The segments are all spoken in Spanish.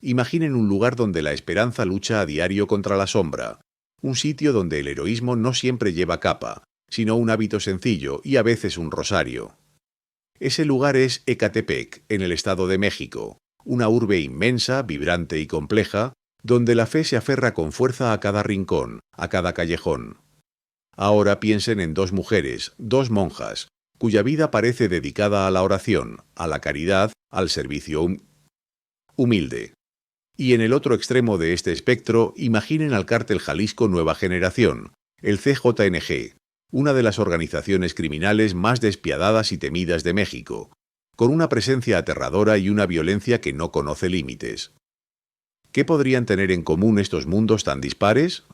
Imaginen un lugar donde la esperanza lucha a diario contra la sombra, un sitio donde el heroísmo no siempre lleva capa, sino un hábito sencillo y a veces un rosario. Ese lugar es Ecatepec, en el Estado de México, una urbe inmensa, vibrante y compleja, donde la fe se aferra con fuerza a cada rincón, a cada callejón. Ahora piensen en dos mujeres, dos monjas, cuya vida parece dedicada a la oración, a la caridad, al servicio humilde. Y en el otro extremo de este espectro, imaginen al Cártel Jalisco Nueva Generación, el CJNG, una de las organizaciones criminales más despiadadas y temidas de México, con una presencia aterradora y una violencia que no conoce límites. ¿Qué podrían tener en común estos mundos tan dispares?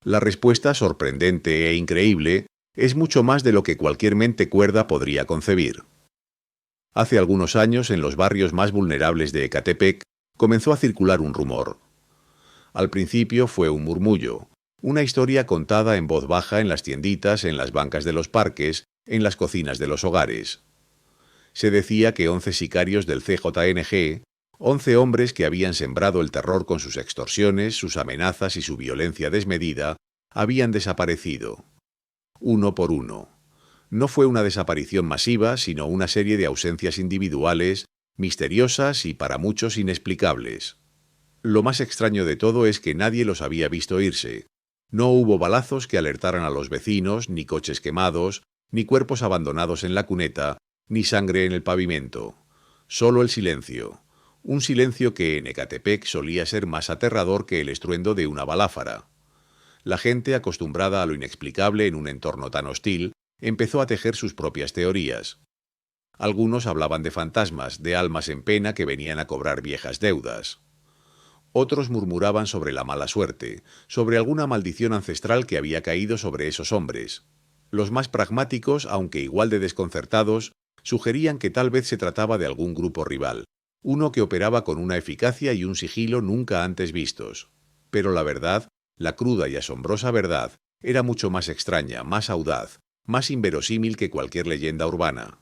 La respuesta, sorprendente e increíble, es mucho más de lo que cualquier mente cuerda podría concebir. Hace algunos años, en los barrios más vulnerables de Ecatepec, comenzó a circular un rumor. Al principio fue un murmullo, una historia contada en voz baja en las tienditas, en las bancas de los parques, en las cocinas de los hogares. Se decía que 11 sicarios del CJNG, 11 hombres que habían sembrado el terror con sus extorsiones, sus amenazas y su violencia desmedida, habían desaparecido. Uno por uno. No fue una desaparición masiva, sino una serie de ausencias individuales, misteriosas y para muchos inexplicables. Lo más extraño de todo es que nadie los había visto irse. No hubo balazos que alertaran a los vecinos, ni coches quemados, ni cuerpos abandonados en la cuneta, ni sangre en el pavimento. Solo el silencio. Un silencio que en Ecatepec solía ser más aterrador que el estruendo de una baláfara. La gente, acostumbrada a lo inexplicable en un entorno tan hostil, empezó a tejer sus propias teorías. Algunos hablaban de fantasmas, de almas en pena que venían a cobrar viejas deudas. Otros murmuraban sobre la mala suerte, sobre alguna maldición ancestral que había caído sobre esos hombres. Los más pragmáticos, aunque igual de desconcertados, sugerían que tal vez se trataba de algún grupo rival, uno que operaba con una eficacia y un sigilo nunca antes vistos. Pero la verdad, la cruda y asombrosa verdad, era mucho más extraña, más audaz, más inverosímil que cualquier leyenda urbana.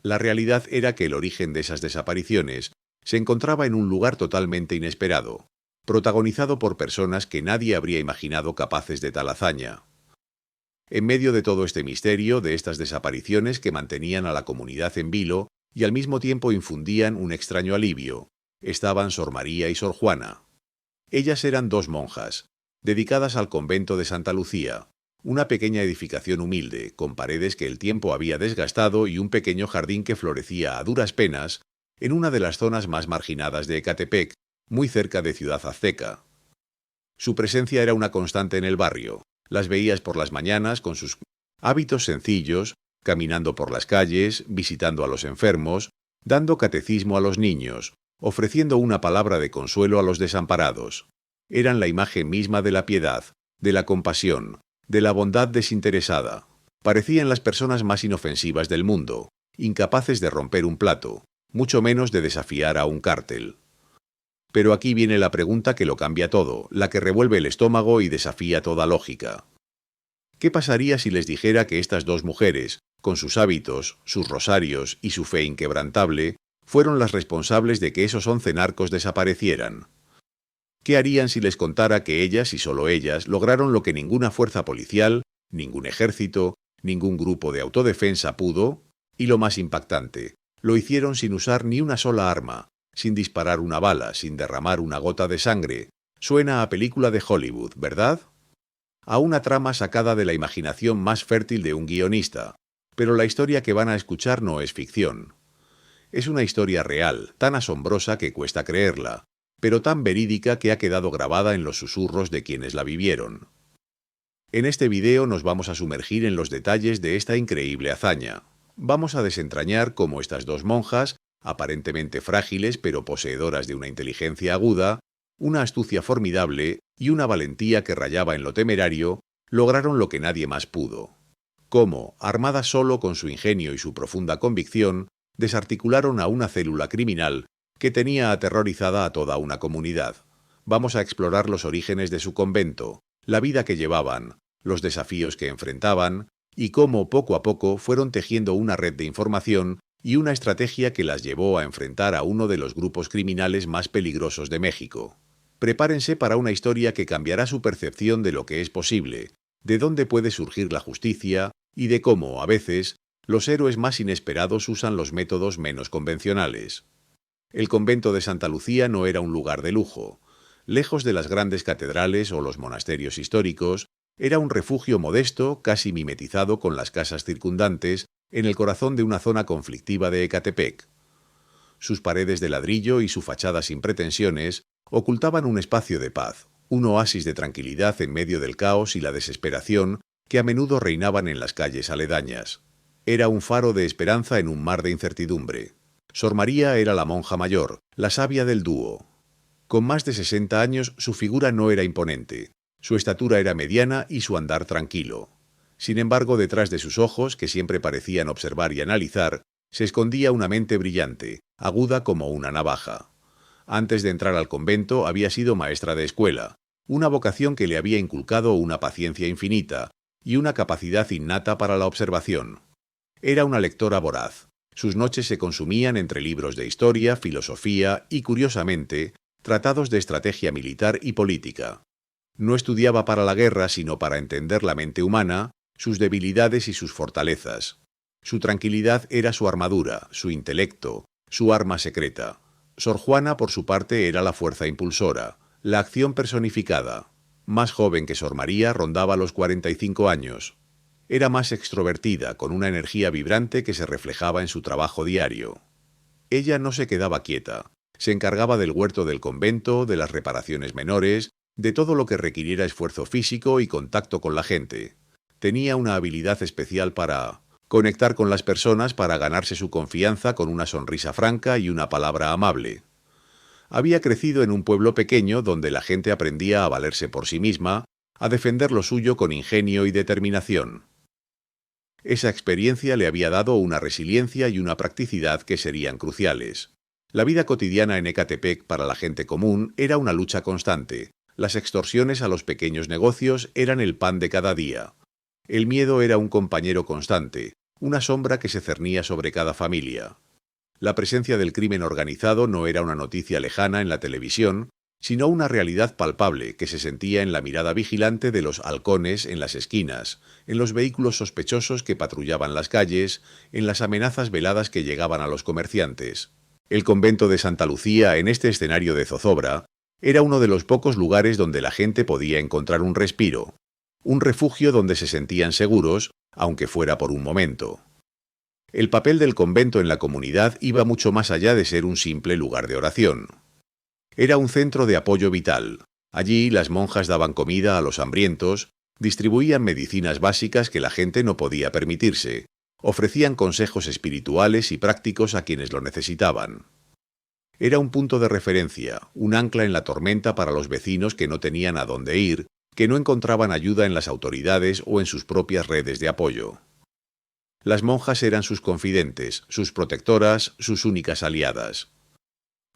La realidad era que el origen de esas desapariciones se encontraba en un lugar totalmente inesperado, protagonizado por personas que nadie habría imaginado capaces de tal hazaña. En medio de todo este misterio, de estas desapariciones que mantenían a la comunidad en vilo y al mismo tiempo infundían un extraño alivio, estaban Sor María y Sor Juana. Ellas eran dos monjas, dedicadas al convento de Santa Lucía, una pequeña edificación humilde, con paredes que el tiempo había desgastado y un pequeño jardín que florecía a duras penas en una de las zonas más marginadas de Ecatepec, muy cerca de Ciudad Azteca. Su presencia era una constante en el barrio. Las veías por las mañanas con sus hábitos sencillos, caminando por las calles, visitando a los enfermos, dando catecismo a los niños, ofreciendo una palabra de consuelo a los desamparados. Eran la imagen misma de la piedad, de la compasión, de la bondad desinteresada. Parecían las personas más inofensivas del mundo, incapaces de romper un plato, mucho menos de desafiar a un cártel. Pero aquí viene la pregunta que lo cambia todo, la que revuelve el estómago y desafía toda lógica. ¿Qué pasaría si les dijera que estas dos mujeres, con sus hábitos, sus rosarios y su fe inquebrantable, fueron las responsables de que esos 11 narcos desaparecieran? ¿Qué harían si les contara que ellas y solo ellas lograron lo que ninguna fuerza policial, ningún ejército, ningún grupo de autodefensa pudo? Y lo más impactante, lo hicieron sin usar ni una sola arma, sin disparar una bala, sin derramar una gota de sangre. Suena a película de Hollywood, ¿verdad? A una trama sacada de la imaginación más fértil de un guionista. Pero la historia que van a escuchar no es ficción. Es una historia real, tan asombrosa que cuesta creerla, pero tan verídica que ha quedado grabada en los susurros de quienes la vivieron. En este video nos vamos a sumergir en los detalles de esta increíble hazaña. Vamos a desentrañar cómo estas dos monjas, aparentemente frágiles pero poseedoras de una inteligencia aguda, una astucia formidable y una valentía que rayaba en lo temerario, lograron lo que nadie más pudo. Cómo, armadas solo con su ingenio y su profunda convicción, desarticularon a una célula criminal que tenía aterrorizada a toda una comunidad. Vamos a explorar los orígenes de su convento, la vida que llevaban, los desafíos que enfrentaban y cómo poco a poco fueron tejiendo una red de información y una estrategia que las llevó a enfrentar a uno de los grupos criminales más peligrosos de México. Prepárense para una historia que cambiará su percepción de lo que es posible, de dónde puede surgir la justicia y de cómo, a veces, los héroes más inesperados usan los métodos menos convencionales. El convento de Santa Lucía no era un lugar de lujo. Lejos de las grandes catedrales o los monasterios históricos, era un refugio modesto, casi mimetizado con las casas circundantes, en el corazón de una zona conflictiva de Ecatepec. Sus paredes de ladrillo y su fachada sin pretensiones ocultaban un espacio de paz, un oasis de tranquilidad en medio del caos y la desesperación que a menudo reinaban en las calles aledañas. Era un faro de esperanza en un mar de incertidumbre. Sor María era la monja mayor, la sabia del dúo. Con más de 60 años, su figura no era imponente. Su estatura era mediana y su andar tranquilo. Sin embargo, detrás de sus ojos, que siempre parecían observar y analizar, se escondía una mente brillante, aguda como una navaja. Antes de entrar al convento había sido maestra de escuela, una vocación que le había inculcado una paciencia infinita y una capacidad innata para la observación. Era una lectora voraz. Sus noches se consumían entre libros de historia, filosofía y, curiosamente, tratados de estrategia militar y política. No estudiaba para la guerra, sino para entender la mente humana, sus debilidades y sus fortalezas. Su tranquilidad era su armadura, su intelecto, su arma secreta. Sor Juana, por su parte, era la fuerza impulsora, la acción personificada. Más joven que Sor María, rondaba los 45 años. Era más extrovertida, con una energía vibrante que se reflejaba en su trabajo diario. Ella no se quedaba quieta. Se encargaba del huerto del convento, de las reparaciones menores, de todo lo que requiriera esfuerzo físico y contacto con la gente. Tenía una habilidad especial para conectar con las personas, para ganarse su confianza con una sonrisa franca y una palabra amable. Había crecido en un pueblo pequeño donde la gente aprendía a valerse por sí misma, a defender lo suyo con ingenio y determinación. Esa experiencia le había dado una resiliencia y una practicidad que serían cruciales. La vida cotidiana en Ecatepec para la gente común era una lucha constante. Las extorsiones a los pequeños negocios eran el pan de cada día. El miedo era un compañero constante, una sombra que se cernía sobre cada familia. La presencia del crimen organizado no era una noticia lejana en la televisión, sino una realidad palpable que se sentía en la mirada vigilante de los halcones en las esquinas, en los vehículos sospechosos que patrullaban las calles, en las amenazas veladas que llegaban a los comerciantes. El convento de Santa Lucía, en este escenario de zozobra, era uno de los pocos lugares donde la gente podía encontrar un respiro, un refugio donde se sentían seguros, aunque fuera por un momento. El papel del convento en la comunidad iba mucho más allá de ser un simple lugar de oración. Era un centro de apoyo vital. Allí las monjas daban comida a los hambrientos, distribuían medicinas básicas que la gente no podía permitirse, ofrecían consejos espirituales y prácticos a quienes lo necesitaban. Era un punto de referencia, un ancla en la tormenta para los vecinos que no tenían a dónde ir, que no encontraban ayuda en las autoridades o en sus propias redes de apoyo. Las monjas eran sus confidentes, sus protectoras, sus únicas aliadas.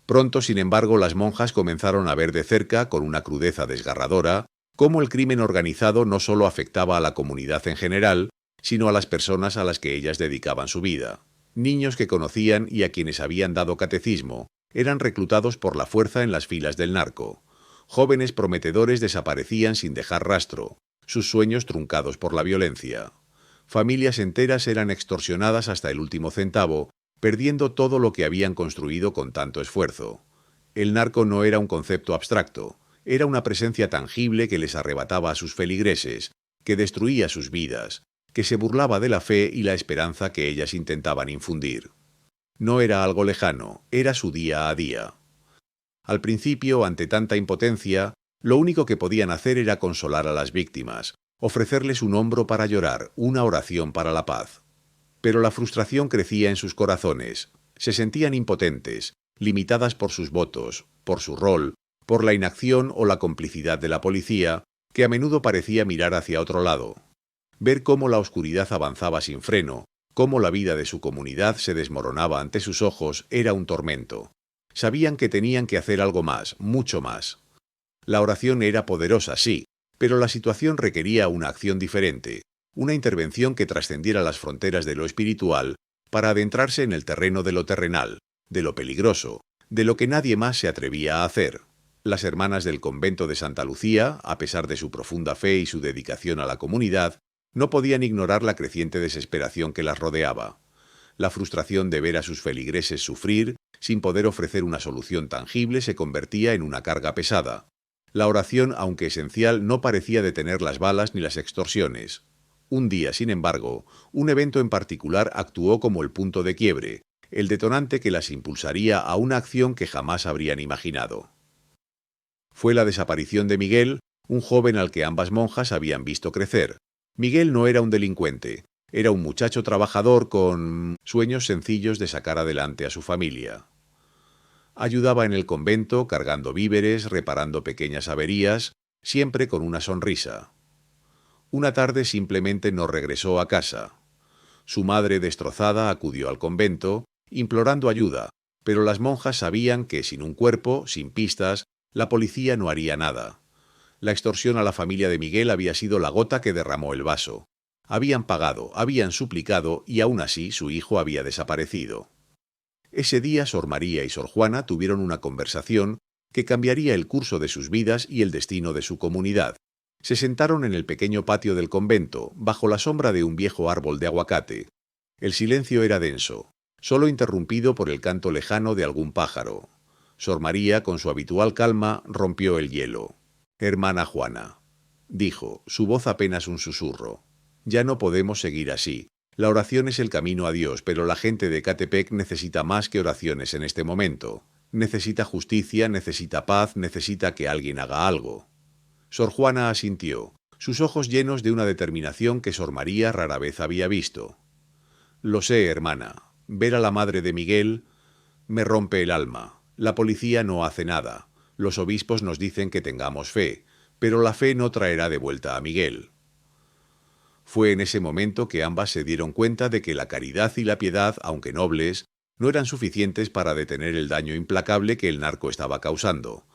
Pronto, sin embargo, las monjas comenzaron a ver de cerca, con una crudeza desgarradora, cómo el crimen organizado no solo afectaba a la comunidad en general, sino a las personas a las que ellas dedicaban su vida. Niños que conocían y a quienes habían dado catecismo eran reclutados por la fuerza en las filas del narco. Jóvenes prometedores desaparecían sin dejar rastro, sus sueños truncados por la violencia. Familias enteras eran extorsionadas hasta el último centavo, perdiendo todo lo que habían construido con tanto esfuerzo. El narco no era un concepto abstracto, era una presencia tangible que les arrebataba a sus feligreses, que destruía sus vidas, que se burlaba de la fe y la esperanza que ellas intentaban infundir. No era algo lejano, era su día a día. Al principio, ante tanta impotencia, lo único que podían hacer era consolar a las víctimas, ofrecerles un hombro para llorar, una oración para la paz. Pero la frustración crecía en sus corazones. Se sentían impotentes, limitadas por sus votos, por su rol, por la inacción o la complicidad de la policía, que a menudo parecía mirar hacia otro lado. Ver cómo la oscuridad avanzaba sin freno, cómo la vida de su comunidad se desmoronaba ante sus ojos, era un tormento. Sabían que tenían que hacer algo más, mucho más. La oración era poderosa, sí, pero la situación requería una acción diferente, una intervención que trascendiera las fronteras de lo espiritual, para adentrarse en el terreno de lo terrenal, de lo peligroso, de lo que nadie más se atrevía a hacer. Las hermanas del convento de Santa Lucía, a pesar de su profunda fe y su dedicación a la comunidad, no podían ignorar la creciente desesperación que las rodeaba. La frustración de ver a sus feligreses sufrir, sin poder ofrecer una solución tangible, se convertía en una carga pesada. La oración, aunque esencial, no parecía detener las balas ni las extorsiones. Un día, sin embargo, un evento en particular actuó como el punto de quiebre, el detonante que las impulsaría a una acción que jamás habrían imaginado. Fue la desaparición de Miguel, un joven al que ambas monjas habían visto crecer. Miguel no era un delincuente, era un muchacho trabajador con sueños sencillos de sacar adelante a su familia. Ayudaba en el convento, cargando víveres, reparando pequeñas averías, siempre con una sonrisa. Una tarde simplemente no regresó a casa. Su madre, destrozada, acudió al convento, implorando ayuda, pero las monjas sabían que sin un cuerpo, sin pistas, la policía no haría nada. La extorsión a la familia de Miguel había sido la gota que derramó el vaso. Habían pagado, habían suplicado y aún así su hijo había desaparecido. Ese día Sor María y Sor Juana tuvieron una conversación que cambiaría el curso de sus vidas y el destino de su comunidad. Se sentaron en el pequeño patio del convento, bajo la sombra de un viejo árbol de aguacate. El silencio era denso, solo interrumpido por el canto lejano de algún pájaro. Sor María, con su habitual calma, rompió el hielo. «Hermana Juana», dijo, su voz apenas un susurro, «ya no podemos seguir así. La oración es el camino a Dios, pero la gente de Ecatepec necesita más que oraciones en este momento. Necesita justicia, necesita paz, necesita que alguien haga algo». Sor Juana asintió, sus ojos llenos de una determinación que Sor María rara vez había visto. «Lo sé, hermana. Ver a la madre de Miguel me rompe el alma. La policía no hace nada. Los obispos nos dicen que tengamos fe, pero la fe no traerá de vuelta a Miguel». Fue en ese momento que ambas se dieron cuenta de que la caridad y la piedad, aunque nobles, no eran suficientes para detener el daño implacable que el narco estaba causando.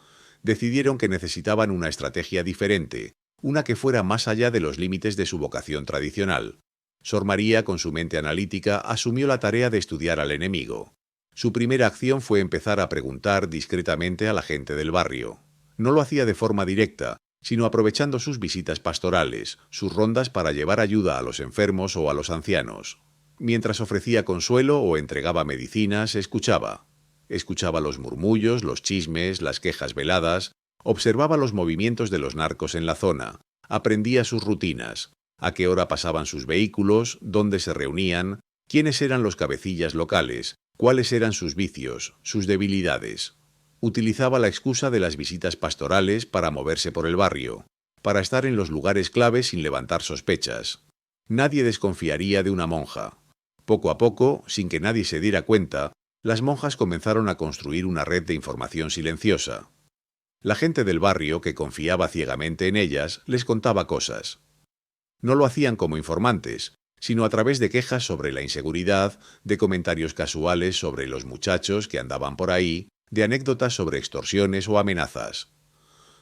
Decidieron que necesitaban una estrategia diferente, una que fuera más allá de los límites de su vocación tradicional. Sor María, con su mente analítica, asumió la tarea de estudiar al enemigo. Su primera acción fue empezar a preguntar discretamente a la gente del barrio. No lo hacía de forma directa, sino aprovechando sus visitas pastorales, sus rondas para llevar ayuda a los enfermos o a los ancianos. Mientras ofrecía consuelo o entregaba medicinas, escuchaba. Escuchaba los murmullos, los chismes, las quejas veladas, observaba los movimientos de los narcos en la zona, aprendía sus rutinas, a qué hora pasaban sus vehículos, dónde se reunían, quiénes eran los cabecillas locales, cuáles eran sus vicios, sus debilidades. Utilizaba la excusa de las visitas pastorales para moverse por el barrio, para estar en los lugares claves sin levantar sospechas. Nadie desconfiaría de una monja. Poco a poco, sin que nadie se diera cuenta, las monjas comenzaron a construir una red de información silenciosa. La gente del barrio, que confiaba ciegamente en ellas, les contaba cosas. No lo hacían como informantes, sino a través de quejas sobre la inseguridad, de comentarios casuales sobre los muchachos que andaban por ahí, de anécdotas sobre extorsiones o amenazas.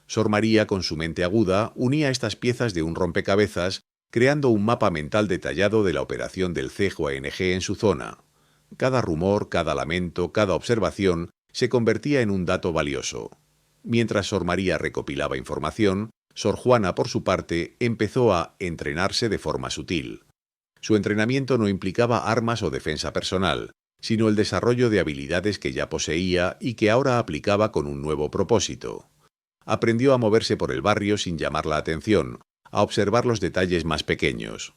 Sor María, con su mente aguda, unía estas piezas de un rompecabezas, creando un mapa mental detallado de la operación del CJUANG en su zona. Cada rumor, cada lamento, cada observación se convertía en un dato valioso. Mientras Sor María recopilaba información, Sor Juana, por su parte, empezó a entrenarse de forma sutil. Su entrenamiento no implicaba armas o defensa personal, sino el desarrollo de habilidades que ya poseía y que ahora aplicaba con un nuevo propósito. Aprendió a moverse por el barrio sin llamar la atención, a observar los detalles más pequeños.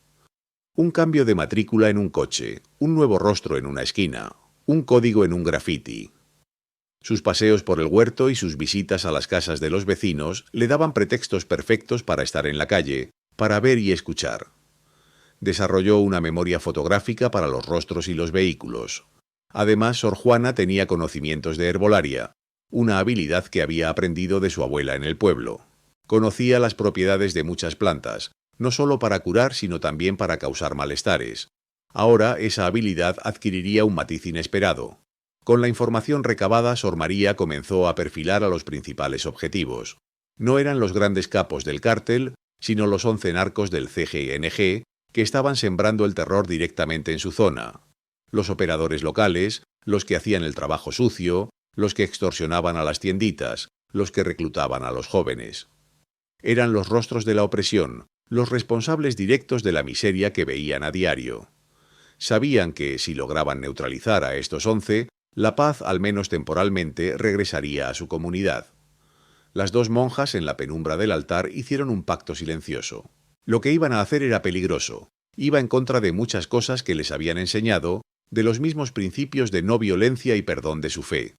Un cambio de matrícula en un coche, un nuevo rostro en una esquina, un código en un grafiti. Sus paseos por el huerto y sus visitas a las casas de los vecinos le daban pretextos perfectos para estar en la calle, para ver y escuchar. Desarrolló una memoria fotográfica para los rostros y los vehículos. Además, Sor Juana tenía conocimientos de herbolaria, una habilidad que había aprendido de su abuela en el pueblo. Conocía las propiedades de muchas plantas, no solo para curar, sino también para causar malestares. Ahora esa habilidad adquiriría un matiz inesperado. Con la información recabada, Sor María comenzó a perfilar a los principales objetivos. No eran los grandes capos del cártel, sino los 11 narcos del CJNG, que estaban sembrando el terror directamente en su zona. los operadores locales, los que hacían el trabajo sucio, los que extorsionaban a las tienditas, los que reclutaban a los jóvenes. Eran los rostros de la opresión, los responsables directos de la miseria que veían a diario. Sabían que, si lograban neutralizar a estos 11, la paz, al menos temporalmente, regresaría a su comunidad. Las dos monjas en la penumbra del altar hicieron un pacto silencioso. Lo que iban a hacer era peligroso. Iba en contra de muchas cosas que les habían enseñado, de los mismos principios de no violencia y perdón de su fe.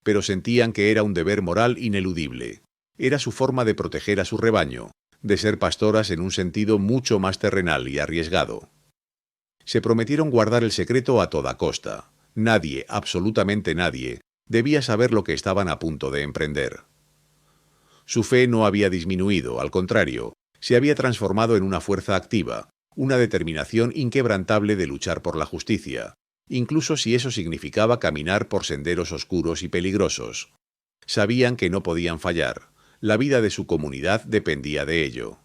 Pero sentían que era un deber moral ineludible. Era su forma de proteger a su rebaño, de ser pastoras en un sentido mucho más terrenal y arriesgado. Se prometieron guardar el secreto a toda costa. Nadie, absolutamente nadie, debía saber lo que estaban a punto de emprender. Su fe no había disminuido, al contrario, se había transformado en una fuerza activa, una determinación inquebrantable de luchar por la justicia, incluso si eso significaba caminar por senderos oscuros y peligrosos. Sabían que no podían fallar, la vida de su comunidad dependía de ello.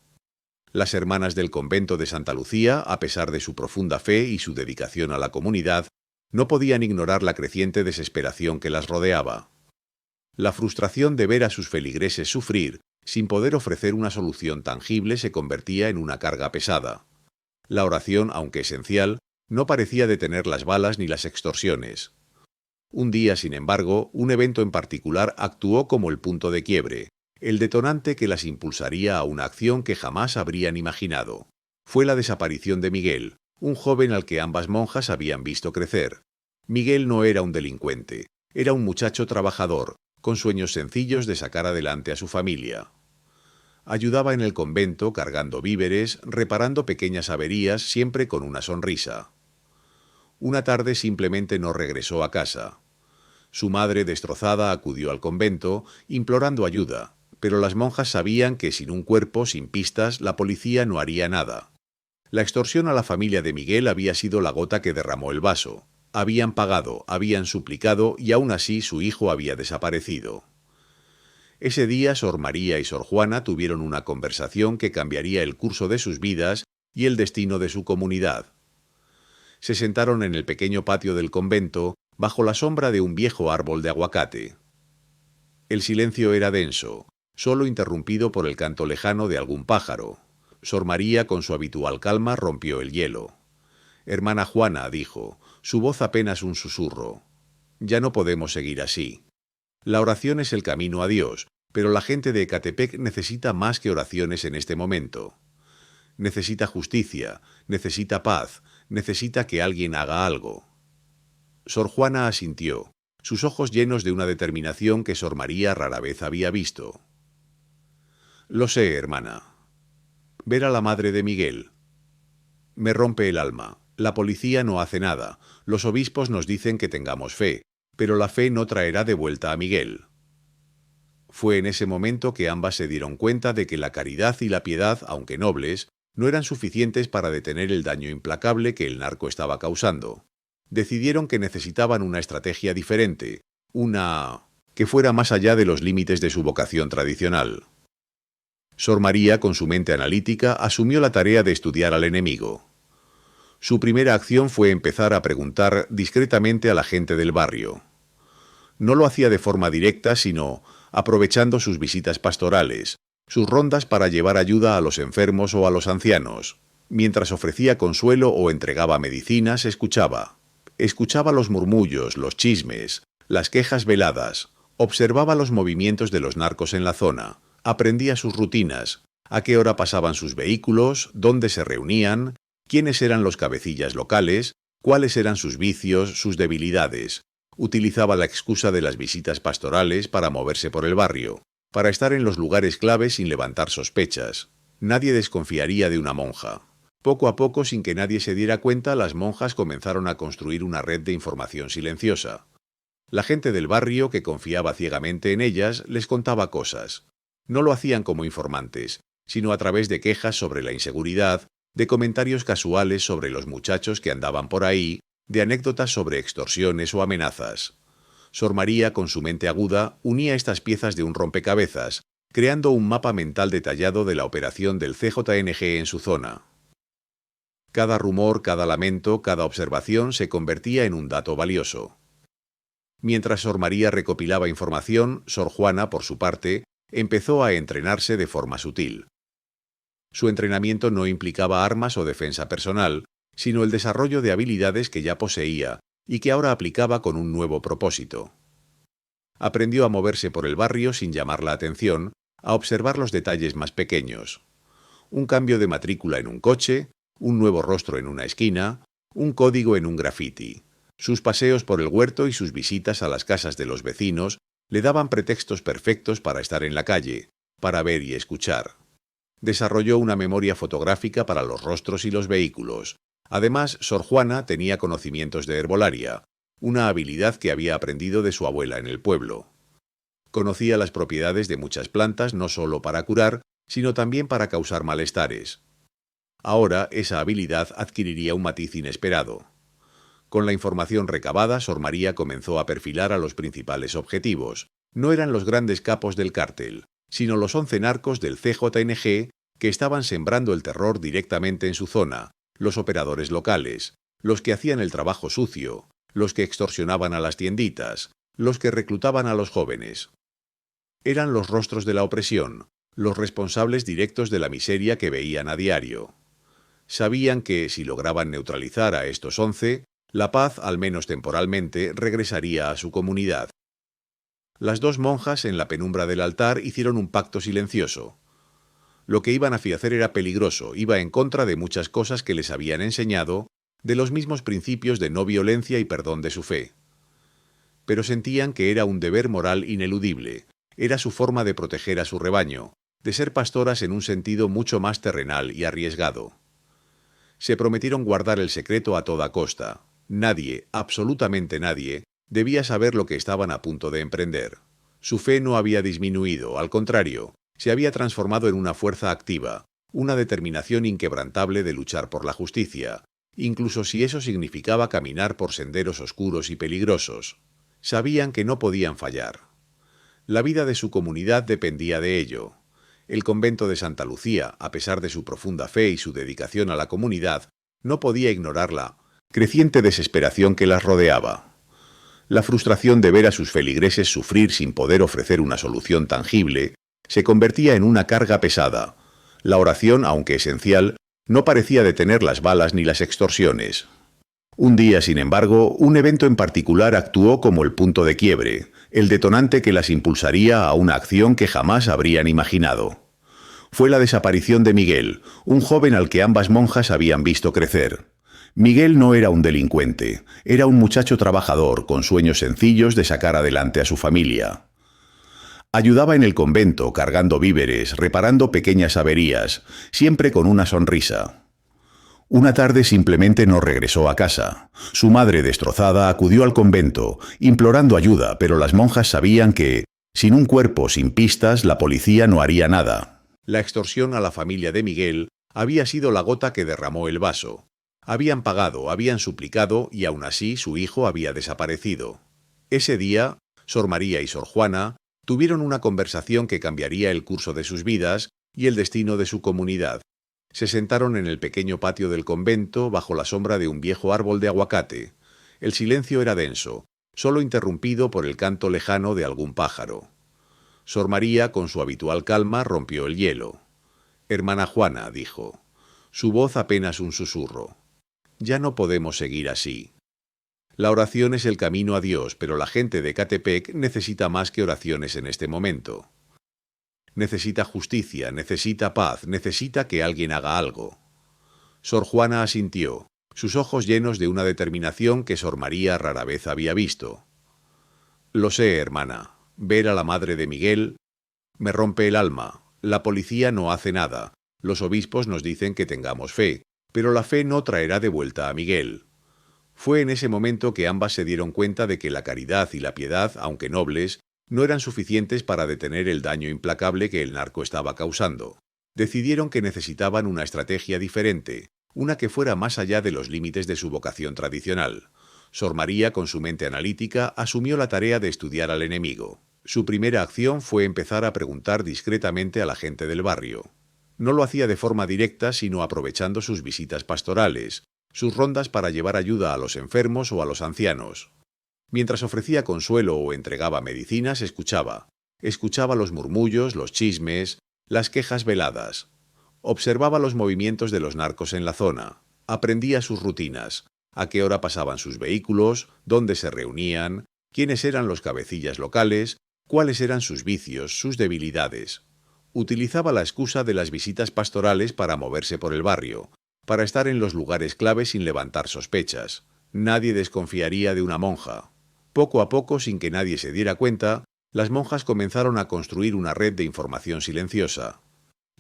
Las hermanas del convento de Santa Lucía, a pesar de su profunda fe y su dedicación a la comunidad, no podían ignorar la creciente desesperación que las rodeaba. La frustración de ver a sus feligreses sufrir, sin poder ofrecer una solución tangible, se convertía en una carga pesada. La oración, aunque esencial, no parecía detener las balas ni las extorsiones. Un día, sin embargo, un evento en particular actuó como el punto de quiebre, el detonante que las impulsaría a una acción que jamás habrían imaginado. Fue la desaparición de Miguel, un joven al que ambas monjas habían visto crecer. Miguel no era un delincuente, era un muchacho trabajador, con sueños sencillos de sacar adelante a su familia. Ayudaba en el convento cargando víveres, reparando pequeñas averías, siempre con una sonrisa. Una tarde simplemente no regresó a casa. Su madre, destrozada, acudió al convento, implorando ayuda, pero las monjas sabían que sin un cuerpo, sin pistas, la policía no haría nada. La extorsión a la familia de Miguel había sido la gota que derramó el vaso. Habían pagado, habían suplicado y aún así su hijo había desaparecido. Ese día Sor María y Sor Juana tuvieron una conversación que cambiaría el curso de sus vidas y el destino de su comunidad. Se sentaron en el pequeño patio del convento, bajo la sombra de un viejo árbol de aguacate. El silencio era denso, solo interrumpido por el canto lejano de algún pájaro. Sor María, con su habitual calma, rompió el hielo. «Hermana Juana», dijo, su voz apenas un susurro, «ya no podemos seguir así. La oración es el camino a Dios, pero la gente de Ecatepec necesita más que oraciones en este momento. Necesita justicia, necesita paz, necesita que alguien haga algo». Sor Juana asintió, sus ojos llenos de una determinación que Sor María rara vez había visto. «Lo sé, hermana. Ver a la madre de Miguel. Me rompe el alma. La policía no hace nada. Los obispos nos dicen que tengamos fe, pero la fe no traerá de vuelta a Miguel». Fue en ese momento que ambas se dieron cuenta de que la caridad y la piedad, aunque nobles, no eran suficientes para detener el daño implacable que el narco estaba causando. Decidieron que necesitaban una estrategia diferente, una que fuera más allá de los límites de su vocación tradicional. Sor María, con su mente analítica, asumió la tarea de estudiar al enemigo. Su primera acción fue empezar a preguntar discretamente a la gente del barrio. No lo hacía de forma directa, sino aprovechando sus visitas pastorales, sus rondas para llevar ayuda a los enfermos o a los ancianos. Mientras ofrecía consuelo o entregaba medicinas, escuchaba. Escuchaba los murmullos, los chismes, las quejas veladas, observaba los movimientos de los narcos en la zona, aprendía sus rutinas, a qué hora pasaban sus vehículos, dónde se reunían, quiénes eran los cabecillas locales, cuáles eran sus vicios, sus debilidades. Utilizaba la excusa de las visitas pastorales para moverse por el barrio, para estar en los lugares claves sin levantar sospechas. Nadie desconfiaría de una monja. Poco a poco, sin que nadie se diera cuenta, las monjas comenzaron a construir una red de información silenciosa. La gente del barrio, que confiaba ciegamente en ellas, les contaba cosas. No lo hacían como informantes, sino a través de quejas sobre la inseguridad, de comentarios casuales sobre los muchachos que andaban por ahí, de anécdotas sobre extorsiones o amenazas. Sor María, con su mente aguda, unía estas piezas de un rompecabezas, creando un mapa mental detallado de la operación del CJNG en su zona. Cada rumor, cada lamento, cada observación se convertía en un dato valioso. Mientras Sor María recopilaba información, Sor Juana, por su parte, empezó a entrenarse de forma sutil. Su entrenamiento no implicaba armas o defensa personal, sino el desarrollo de habilidades que ya poseía y que ahora aplicaba con un nuevo propósito. Aprendió a moverse por el barrio sin llamar la atención, a observar los detalles más pequeños. Un cambio de matrícula en un coche, un nuevo rostro en una esquina, un código en un grafiti. Sus paseos por el huerto y sus visitas a las casas de los vecinos le daban pretextos perfectos para estar en la calle, para ver y escuchar. Desarrolló una memoria fotográfica para los rostros y los vehículos. Además, Sor Juana tenía conocimientos de herbolaria, una habilidad que había aprendido de su abuela en el pueblo. Conocía las propiedades de muchas plantas no solo para curar, sino también para causar malestares. Ahora esa habilidad adquiriría un matiz inesperado. Con la información recabada, Sor María comenzó a perfilar a los principales objetivos. No eran los grandes capos del cártel, sino los 11 narcos del CJNG que estaban sembrando el terror directamente en su zona, los operadores locales, los que hacían el trabajo sucio, los que extorsionaban a las tienditas, los que reclutaban a los jóvenes. Eran los rostros de la opresión, los responsables directos de la miseria que veían a diario. Sabían que, si lograban neutralizar a estos 11, la paz, al menos temporalmente, regresaría a su comunidad. Las dos monjas en la penumbra del altar hicieron un pacto silencioso. Lo que iban a hacer era peligroso, iba en contra de muchas cosas que les habían enseñado, de los mismos principios de no violencia y perdón de su fe. Pero sentían que era un deber moral ineludible, era su forma de proteger a su rebaño, de ser pastoras en un sentido mucho más terrenal y arriesgado. Se prometieron guardar el secreto a toda costa. Nadie, absolutamente nadie, debía saber lo que estaban a punto de emprender. Su fe no había disminuido, al contrario, se había transformado en una fuerza activa, una determinación inquebrantable de luchar por la justicia, incluso si eso significaba caminar por senderos oscuros y peligrosos. Sabían que no podían fallar. La vida de su comunidad dependía de ello. El convento de Santa Lucía, a pesar de su profunda fe y su dedicación a la comunidad, no podía ignorar la creciente desesperación que las rodeaba. La frustración de ver a sus feligreses sufrir sin poder ofrecer una solución tangible se convertía en una carga pesada. La oración, aunque esencial, no parecía detener las balas ni las extorsiones. Un día, sin embargo, un evento en particular actuó como el punto de quiebre, el detonante que las impulsaría a una acción que jamás habrían imaginado. Fue la desaparición de Miguel, un joven al que ambas monjas habían visto crecer. Miguel no era un delincuente, era un muchacho trabajador con sueños sencillos de sacar adelante a su familia. Ayudaba en el convento, cargando víveres, reparando pequeñas averías, siempre con una sonrisa. Una tarde simplemente no regresó a casa. Su madre, destrozada, acudió al convento, implorando ayuda, pero las monjas sabían que, sin un cuerpo, sin pistas, la policía no haría nada. La extorsión a la familia de Miguel había sido la gota que derramó el vaso. Habían pagado, habían suplicado y aún así su hijo había desaparecido. Ese día, Sor María y Sor Juana tuvieron una conversación que cambiaría el curso de sus vidas y el destino de su comunidad. Se sentaron en el pequeño patio del convento bajo la sombra de un viejo árbol de aguacate. El silencio era denso, solo interrumpido por el canto lejano de algún pájaro. Sor María, con su habitual calma, rompió el hielo. «Hermana Juana», dijo, su voz apenas un susurro. «Ya no podemos seguir así. La oración es el camino a Dios, pero la gente de Catepec necesita más que oraciones en este momento. Necesita justicia, necesita paz, necesita que alguien haga algo». Sor Juana asintió, sus ojos llenos de una determinación que Sor María rara vez había visto. «Lo sé, hermana. Ver a la madre de Miguel me rompe el alma. La policía no hace nada. Los obispos nos dicen que tengamos fe, pero la fe no traerá de vuelta a Miguel». Fue en ese momento que ambas se dieron cuenta de que la caridad y la piedad, aunque nobles, no eran suficientes para detener el daño implacable que el narco estaba causando. Decidieron que necesitaban una estrategia diferente, una que fuera más allá de los límites de su vocación tradicional. Sor María, con su mente analítica, asumió la tarea de estudiar al enemigo. Su primera acción fue empezar a preguntar discretamente a la gente del barrio. No lo hacía de forma directa, sino aprovechando sus visitas pastorales, sus rondas para llevar ayuda a los enfermos o a los ancianos. Mientras ofrecía consuelo o entregaba medicinas, escuchaba. Escuchaba los murmullos, los chismes, las quejas veladas. Observaba los movimientos de los narcos en la zona. Aprendía sus rutinas, a qué hora pasaban sus vehículos, dónde se reunían, quiénes eran los cabecillas locales, cuáles eran sus vicios, sus debilidades. Utilizaba la excusa de las visitas pastorales para moverse por el barrio, para estar en los lugares clave sin levantar sospechas. Nadie desconfiaría de una monja. Poco a poco, sin que nadie se diera cuenta, las monjas comenzaron a construir una red de información silenciosa.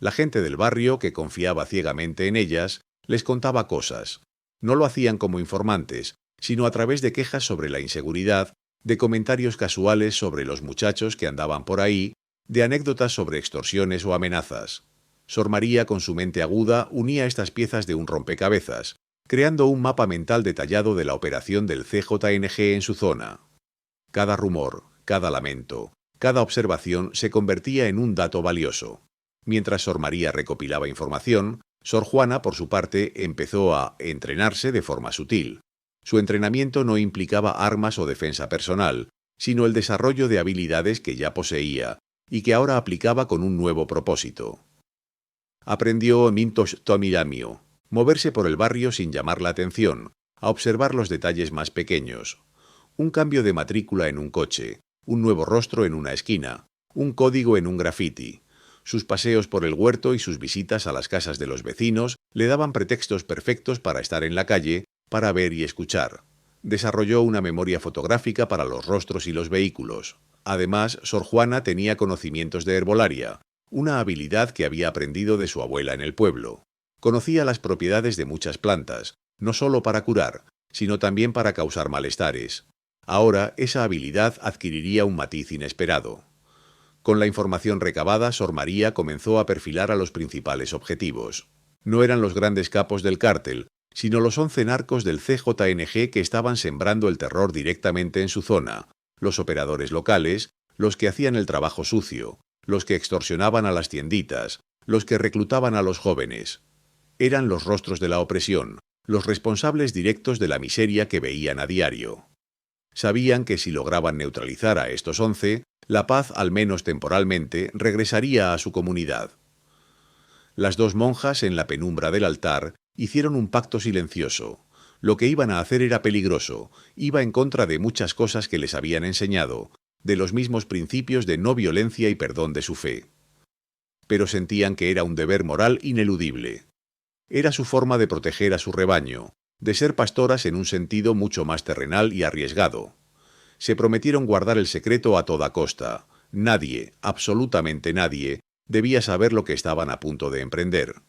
La gente del barrio, que confiaba ciegamente en ellas, les contaba cosas. No lo hacían como informantes, sino a través de quejas sobre la inseguridad, de comentarios casuales sobre los muchachos que andaban por ahí, de anécdotas sobre extorsiones o amenazas. Sor María, con su mente aguda, unía estas piezas de un rompecabezas, creando un mapa mental detallado de la operación del CJNG en su zona. Cada rumor, cada lamento, cada observación se convertía en un dato valioso. Mientras Sor María recopilaba información, Sor Juana, por su parte, empezó a entrenarse de forma sutil. Su entrenamiento no implicaba armas o defensa personal, sino el desarrollo de habilidades que ya poseía y que ahora aplicaba con un nuevo propósito. Aprendió Mintos Tomiramio, moverse por el barrio sin llamar la atención, a observar los detalles más pequeños. Un cambio de matrícula en un coche, un nuevo rostro en una esquina, un código en un grafiti. Sus paseos por el huerto y sus visitas a las casas de los vecinos le daban pretextos perfectos para estar en la calle, para ver y escuchar. Desarrolló una memoria fotográfica para los rostros y los vehículos. Además, Sor Juana tenía conocimientos de herbolaria, una habilidad que había aprendido de su abuela en el pueblo. Conocía las propiedades de muchas plantas, no solo para curar, sino también para causar malestares. Ahora esa habilidad adquiriría un matiz inesperado. Con la información recabada, Sor María comenzó a perfilar a los principales objetivos. No eran los grandes capos del cártel, sino los 11 narcos del CJNG que estaban sembrando el terror directamente en su zona, los operadores locales, los que hacían el trabajo sucio, los que extorsionaban a las tienditas, los que reclutaban a los jóvenes. Eran los rostros de la opresión, los responsables directos de la miseria que veían a diario. Sabían que si lograban neutralizar a estos 11, la paz, al menos temporalmente, regresaría a su comunidad. Las dos monjas, en la penumbra del altar, hicieron un pacto silencioso. Lo que iban a hacer era peligroso, iba en contra de muchas cosas que les habían enseñado, de los mismos principios de no violencia y perdón de su fe. Pero sentían que era un deber moral ineludible. Era su forma de proteger a su rebaño, de ser pastoras en un sentido mucho más terrenal y arriesgado. Se prometieron guardar el secreto a toda costa. Nadie, absolutamente nadie, debía saber lo que estaban a punto de emprender.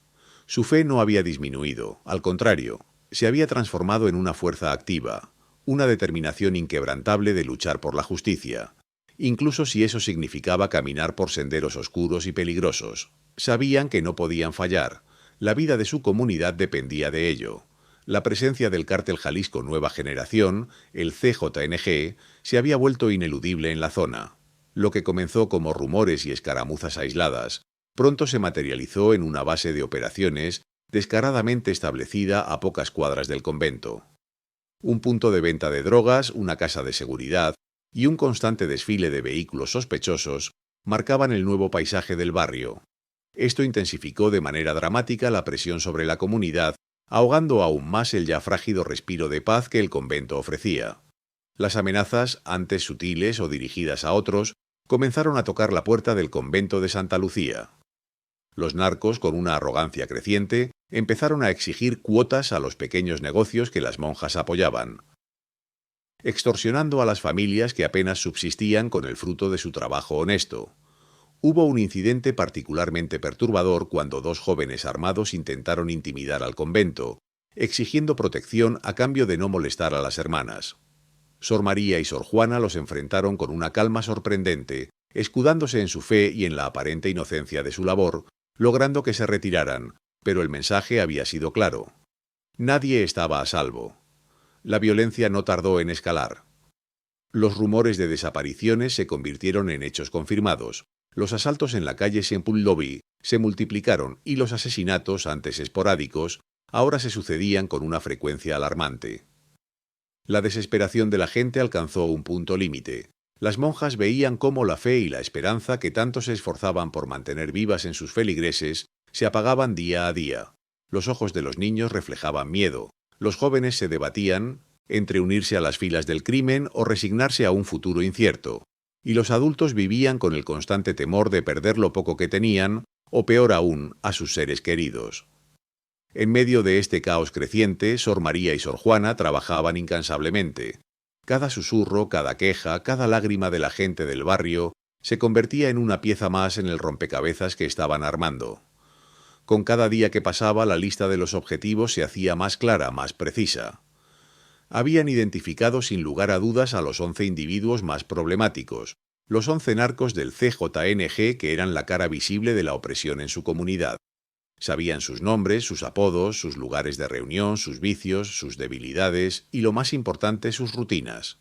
Su fe no había disminuido, al contrario, se había transformado en una fuerza activa, una determinación inquebrantable de luchar por la justicia, incluso si eso significaba caminar por senderos oscuros y peligrosos. Sabían que no podían fallar, la vida de su comunidad dependía de ello. La presencia del cártel Jalisco Nueva Generación, el CJNG, se había vuelto ineludible en la zona. Lo que comenzó como rumores y escaramuzas aisladas, pronto se materializó en una base de operaciones descaradamente establecida a pocas cuadras del convento. Un punto de venta de drogas, una casa de seguridad y un constante desfile de vehículos sospechosos marcaban el nuevo paisaje del barrio. Esto intensificó de manera dramática la presión sobre la comunidad, ahogando aún más el ya frágil respiro de paz que el convento ofrecía. Las amenazas, antes sutiles o dirigidas a otros, comenzaron a tocar la puerta del convento de Santa Lucía. Los narcos, con una arrogancia creciente, empezaron a exigir cuotas a los pequeños negocios que las monjas apoyaban, extorsionando a las familias que apenas subsistían con el fruto de su trabajo honesto. Hubo un incidente particularmente perturbador cuando dos jóvenes armados intentaron intimidar al convento, exigiendo protección a cambio de no molestar a las hermanas. Sor María y Sor Juana los enfrentaron con una calma sorprendente, escudándose en su fe y en la aparente inocencia de su labor, logrando que se retiraran, pero el mensaje había sido claro. Nadie estaba a salvo. La violencia no tardó en escalar. Los rumores de desapariciones se convirtieron en hechos confirmados. Los asaltos en la calle Sempuldovy se multiplicaron y los asesinatos, antes esporádicos, ahora se sucedían con una frecuencia alarmante. La desesperación de la gente alcanzó un punto límite. Las monjas veían cómo la fe y la esperanza que tanto se esforzaban por mantener vivas en sus feligreses se apagaban día a día. Los ojos de los niños reflejaban miedo. Los jóvenes se debatían entre unirse a las filas del crimen o resignarse a un futuro incierto. Y los adultos vivían con el constante temor de perder lo poco que tenían, o peor aún, a sus seres queridos. En medio de este caos creciente, Sor María y Sor Juana trabajaban incansablemente. Cada susurro, cada queja, cada lágrima de la gente del barrio se convertía en una pieza más en el rompecabezas que estaban armando. Con cada día que pasaba, la lista de los objetivos se hacía más clara, más precisa. Habían identificado sin lugar a dudas a los 11 individuos más problemáticos, los 11 narcos del CJNG que eran la cara visible de la opresión en su comunidad. Sabían sus nombres, sus apodos, sus lugares de reunión, sus vicios, sus debilidades y, lo más importante, sus rutinas.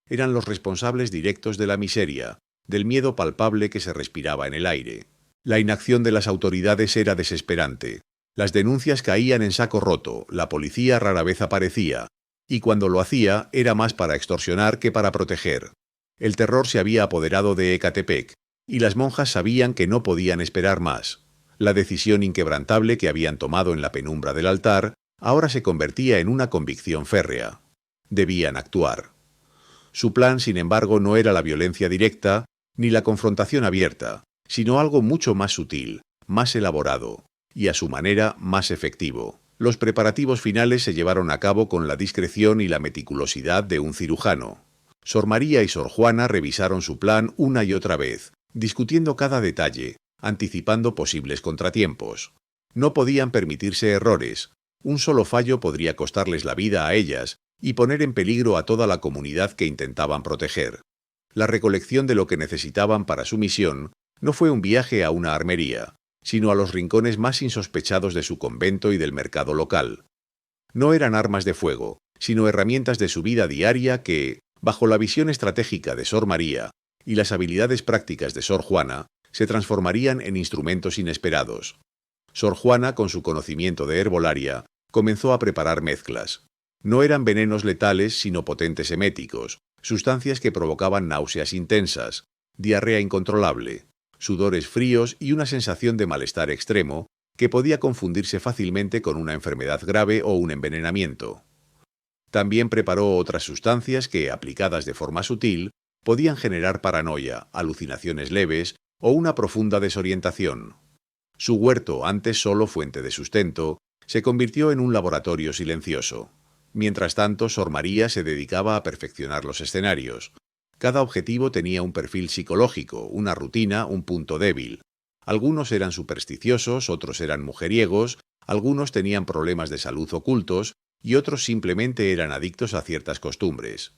Eran los responsables directos de la miseria, del miedo palpable que se respiraba en el aire. La inacción de las autoridades era desesperante. Las denuncias caían en saco roto, la policía rara vez aparecía, y cuando lo hacía era más para extorsionar que para proteger. El terror se había apoderado de Ecatepec, y las monjas sabían que no podían esperar más. La decisión inquebrantable que habían tomado en la penumbra del altar ahora se convertía en una convicción férrea. Debían actuar. Su plan, sin embargo, no era la violencia directa ni la confrontación abierta, sino algo mucho más sutil, más elaborado, y a su manera más efectivo. Los preparativos finales se llevaron a cabo con la discreción y la meticulosidad de un cirujano. Sor María y Sor Juana revisaron su plan una y otra vez, discutiendo cada detalle, anticipando posibles contratiempos. No podían permitirse errores. Un solo fallo podría costarles la vida a ellas y poner en peligro a toda la comunidad que intentaban proteger. La recolección de lo que necesitaban para su misión no fue un viaje a una armería, sino a los rincones más insospechados de su convento y del mercado local. No eran armas de fuego, sino herramientas de su vida diaria que, bajo la visión estratégica de Sor María y las habilidades prácticas de Sor Juana, se transformarían en instrumentos inesperados. Sor Juana, con su conocimiento de herbolaria, comenzó a preparar mezclas. No eran venenos letales, sino potentes eméticos, sustancias que provocaban náuseas intensas, diarrea incontrolable, sudores fríos y una sensación de malestar extremo que podía confundirse fácilmente con una enfermedad grave o un envenenamiento. También preparó otras sustancias que, aplicadas de forma sutil, podían generar paranoia, alucinaciones leves o una profunda desorientación. Su huerto, antes solo fuente de sustento, se convirtió en un laboratorio silencioso. Mientras tanto, Sor María se dedicaba a perfeccionar los escenarios. Cada objetivo tenía un perfil psicológico, una rutina, un punto débil. Algunos eran supersticiosos, otros eran mujeriegos, algunos tenían problemas de salud ocultos y otros simplemente eran adictos a ciertas costumbres.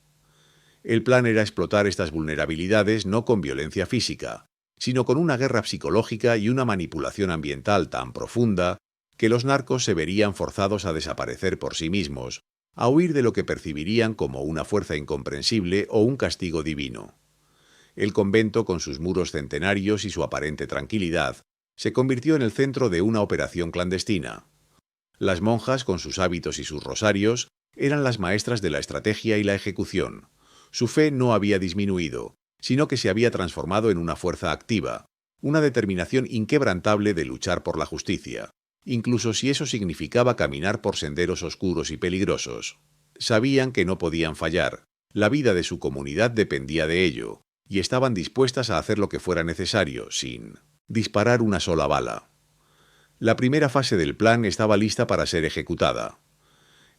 El plan era explotar estas vulnerabilidades no con violencia física, sino con una guerra psicológica y una manipulación ambiental tan profunda que los narcos se verían forzados a desaparecer por sí mismos, a huir de lo que percibirían como una fuerza incomprensible o un castigo divino. El convento, con sus muros centenarios y su aparente tranquilidad, se convirtió en el centro de una operación clandestina. Las monjas, con sus hábitos y sus rosarios, eran las maestras de la estrategia y la ejecución. Su fe no había disminuido, sino que se había transformado en una fuerza activa, una determinación inquebrantable de luchar por la justicia, incluso si eso significaba caminar por senderos oscuros y peligrosos. Sabían que no podían fallar, la vida de su comunidad dependía de ello, y estaban dispuestas a hacer lo que fuera necesario, sin disparar una sola bala. La primera fase del plan estaba lista para ser ejecutada.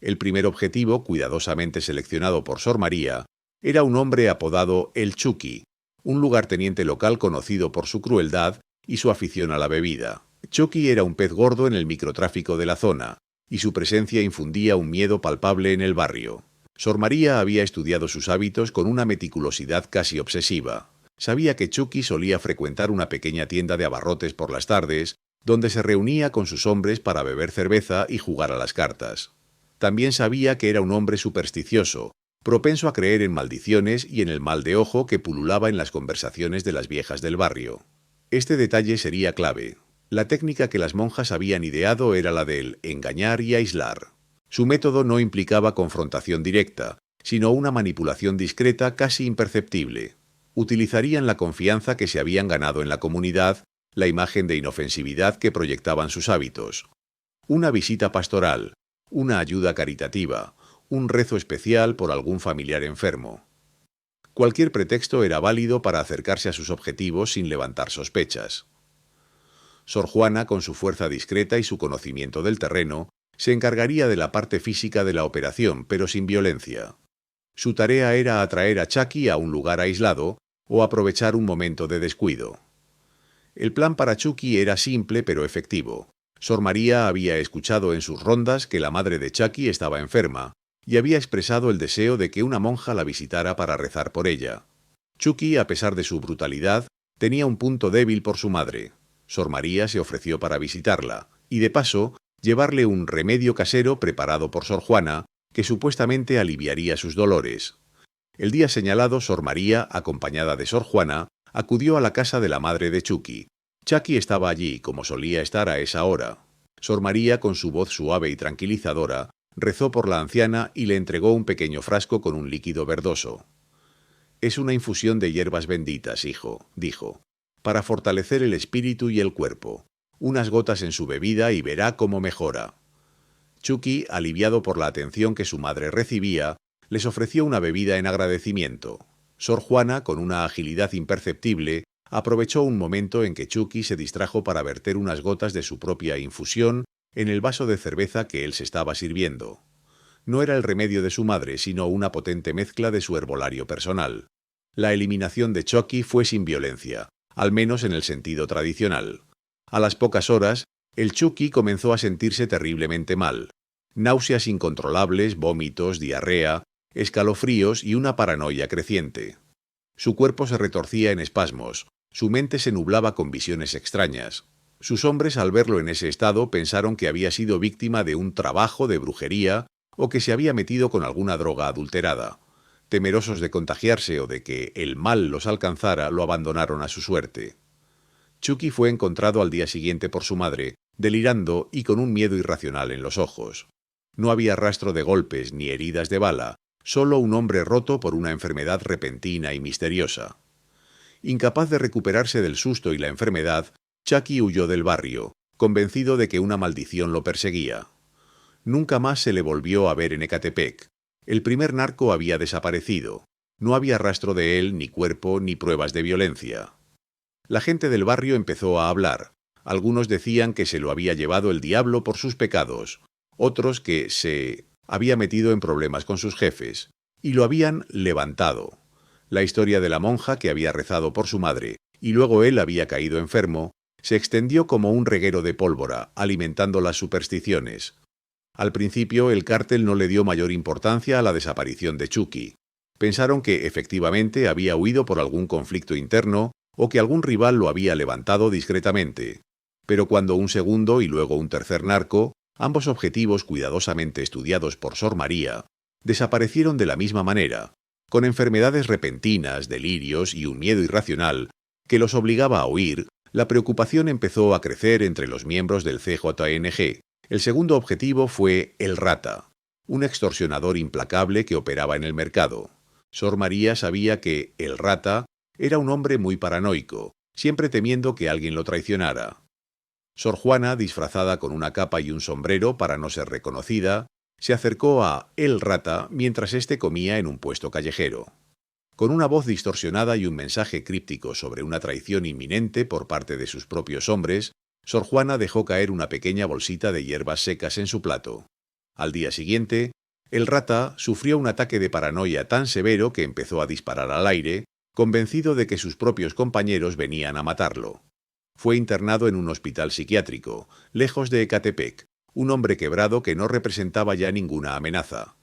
El primer objetivo, cuidadosamente seleccionado por Sor María, era un hombre apodado El Chucky, un lugarteniente local conocido por su crueldad y su afición a la bebida. Chucky era un pez gordo en el microtráfico de la zona, y su presencia infundía un miedo palpable en el barrio. Sor María había estudiado sus hábitos con una meticulosidad casi obsesiva. Sabía que Chucky solía frecuentar una pequeña tienda de abarrotes por las tardes, donde se reunía con sus hombres para beber cerveza y jugar a las cartas. También sabía que era un hombre supersticioso, propenso a creer en maldiciones y en el mal de ojo que pululaba en las conversaciones de las viejas del barrio. Este detalle sería clave. La técnica que las monjas habían ideado era la del engañar y aislar. Su método no implicaba confrontación directa, sino una manipulación discreta casi imperceptible. Utilizarían la confianza que se habían ganado en la comunidad, la imagen de inofensividad que proyectaban sus hábitos. Una visita pastoral, una ayuda caritativa, un rezo especial por algún familiar enfermo. Cualquier pretexto era válido para acercarse a sus objetivos sin levantar sospechas. Sor Juana, con su fuerza discreta y su conocimiento del terreno, se encargaría de la parte física de la operación, pero sin violencia. Su tarea era atraer a Chucky a un lugar aislado o aprovechar un momento de descuido. El plan para Chucky era simple pero efectivo. Sor María había escuchado en sus rondas que la madre de Chucky estaba enferma y había expresado el deseo de que una monja la visitara para rezar por ella. Chucky, a pesar de su brutalidad, tenía un punto débil por su madre. Sor María se ofreció para visitarla y, de paso, llevarle un remedio casero preparado por Sor Juana que supuestamente aliviaría sus dolores. El día señalado, Sor María, acompañada de Sor Juana, acudió a la casa de la madre de Chucky. Chucky estaba allí, como solía estar a esa hora. Sor María, con su voz suave y tranquilizadora, rezó por la anciana y le entregó un pequeño frasco con un líquido verdoso. «Es una infusión de hierbas benditas, hijo», dijo, «para fortalecer el espíritu y el cuerpo. Unas gotas en su bebida y verá cómo mejora». Chucky, aliviado por la atención que su madre recibía, les ofreció una bebida en agradecimiento. Sor Juana, con una agilidad imperceptible, aprovechó un momento en que Chucky se distrajo para verter unas gotas de su propia infusión en el vaso de cerveza que él se estaba sirviendo. No era el remedio de su madre, sino una potente mezcla de su herbolario personal. La eliminación de Chucky fue sin violencia, al menos en el sentido tradicional. A las pocas horas, el Chucky comenzó a sentirse terriblemente mal. Náuseas incontrolables, vómitos, diarrea, escalofríos y una paranoia creciente. Su cuerpo se retorcía en espasmos, su mente se nublaba con visiones extrañas. Sus hombres, al verlo en ese estado, pensaron que había sido víctima de un trabajo de brujería o que se había metido con alguna droga adulterada. Temerosos de contagiarse o de que el mal los alcanzara, lo abandonaron a su suerte. Chucky fue encontrado al día siguiente por su madre, delirando y con un miedo irracional en los ojos. No había rastro de golpes ni heridas de bala, solo un hombre roto por una enfermedad repentina y misteriosa. Incapaz de recuperarse del susto y la enfermedad, Chucky huyó del barrio, convencido de que una maldición lo perseguía. Nunca más se le volvió a ver en Ecatepec. El primer narco había desaparecido. No había rastro de él, ni cuerpo, ni pruebas de violencia. La gente del barrio empezó a hablar. Algunos decían que se lo había llevado el diablo por sus pecados, otros que se había metido en problemas con sus jefes, y lo habían levantado. La historia de la monja que había rezado por su madre, y luego él había caído enfermo, se extendió como un reguero de pólvora, alimentando las supersticiones. Al principio, el cártel no le dio mayor importancia a la desaparición de Chucky. Pensaron que, efectivamente, había huido por algún conflicto interno o que algún rival lo había levantado discretamente. Pero cuando un segundo y luego un tercer narco, ambos objetivos cuidadosamente estudiados por Sor María, desaparecieron de la misma manera, con enfermedades repentinas, delirios y un miedo irracional que los obligaba a huir, la preocupación empezó a crecer entre los miembros del CJNG. El segundo objetivo fue el Rata, un extorsionador implacable que operaba en el mercado. Sor María sabía que el Rata era un hombre muy paranoico, siempre temiendo que alguien lo traicionara. Sor Juana, disfrazada con una capa y un sombrero para no ser reconocida, se acercó a el Rata mientras éste comía en un puesto callejero. Con una voz distorsionada y un mensaje críptico sobre una traición inminente por parte de sus propios hombres, Sor Juana dejó caer una pequeña bolsita de hierbas secas en su plato. Al día siguiente, el Rata sufrió un ataque de paranoia tan severo que empezó a disparar al aire, convencido de que sus propios compañeros venían a matarlo. Fue internado en un hospital psiquiátrico, lejos de Ecatepec, un hombre quebrado que no representaba ya ninguna amenaza.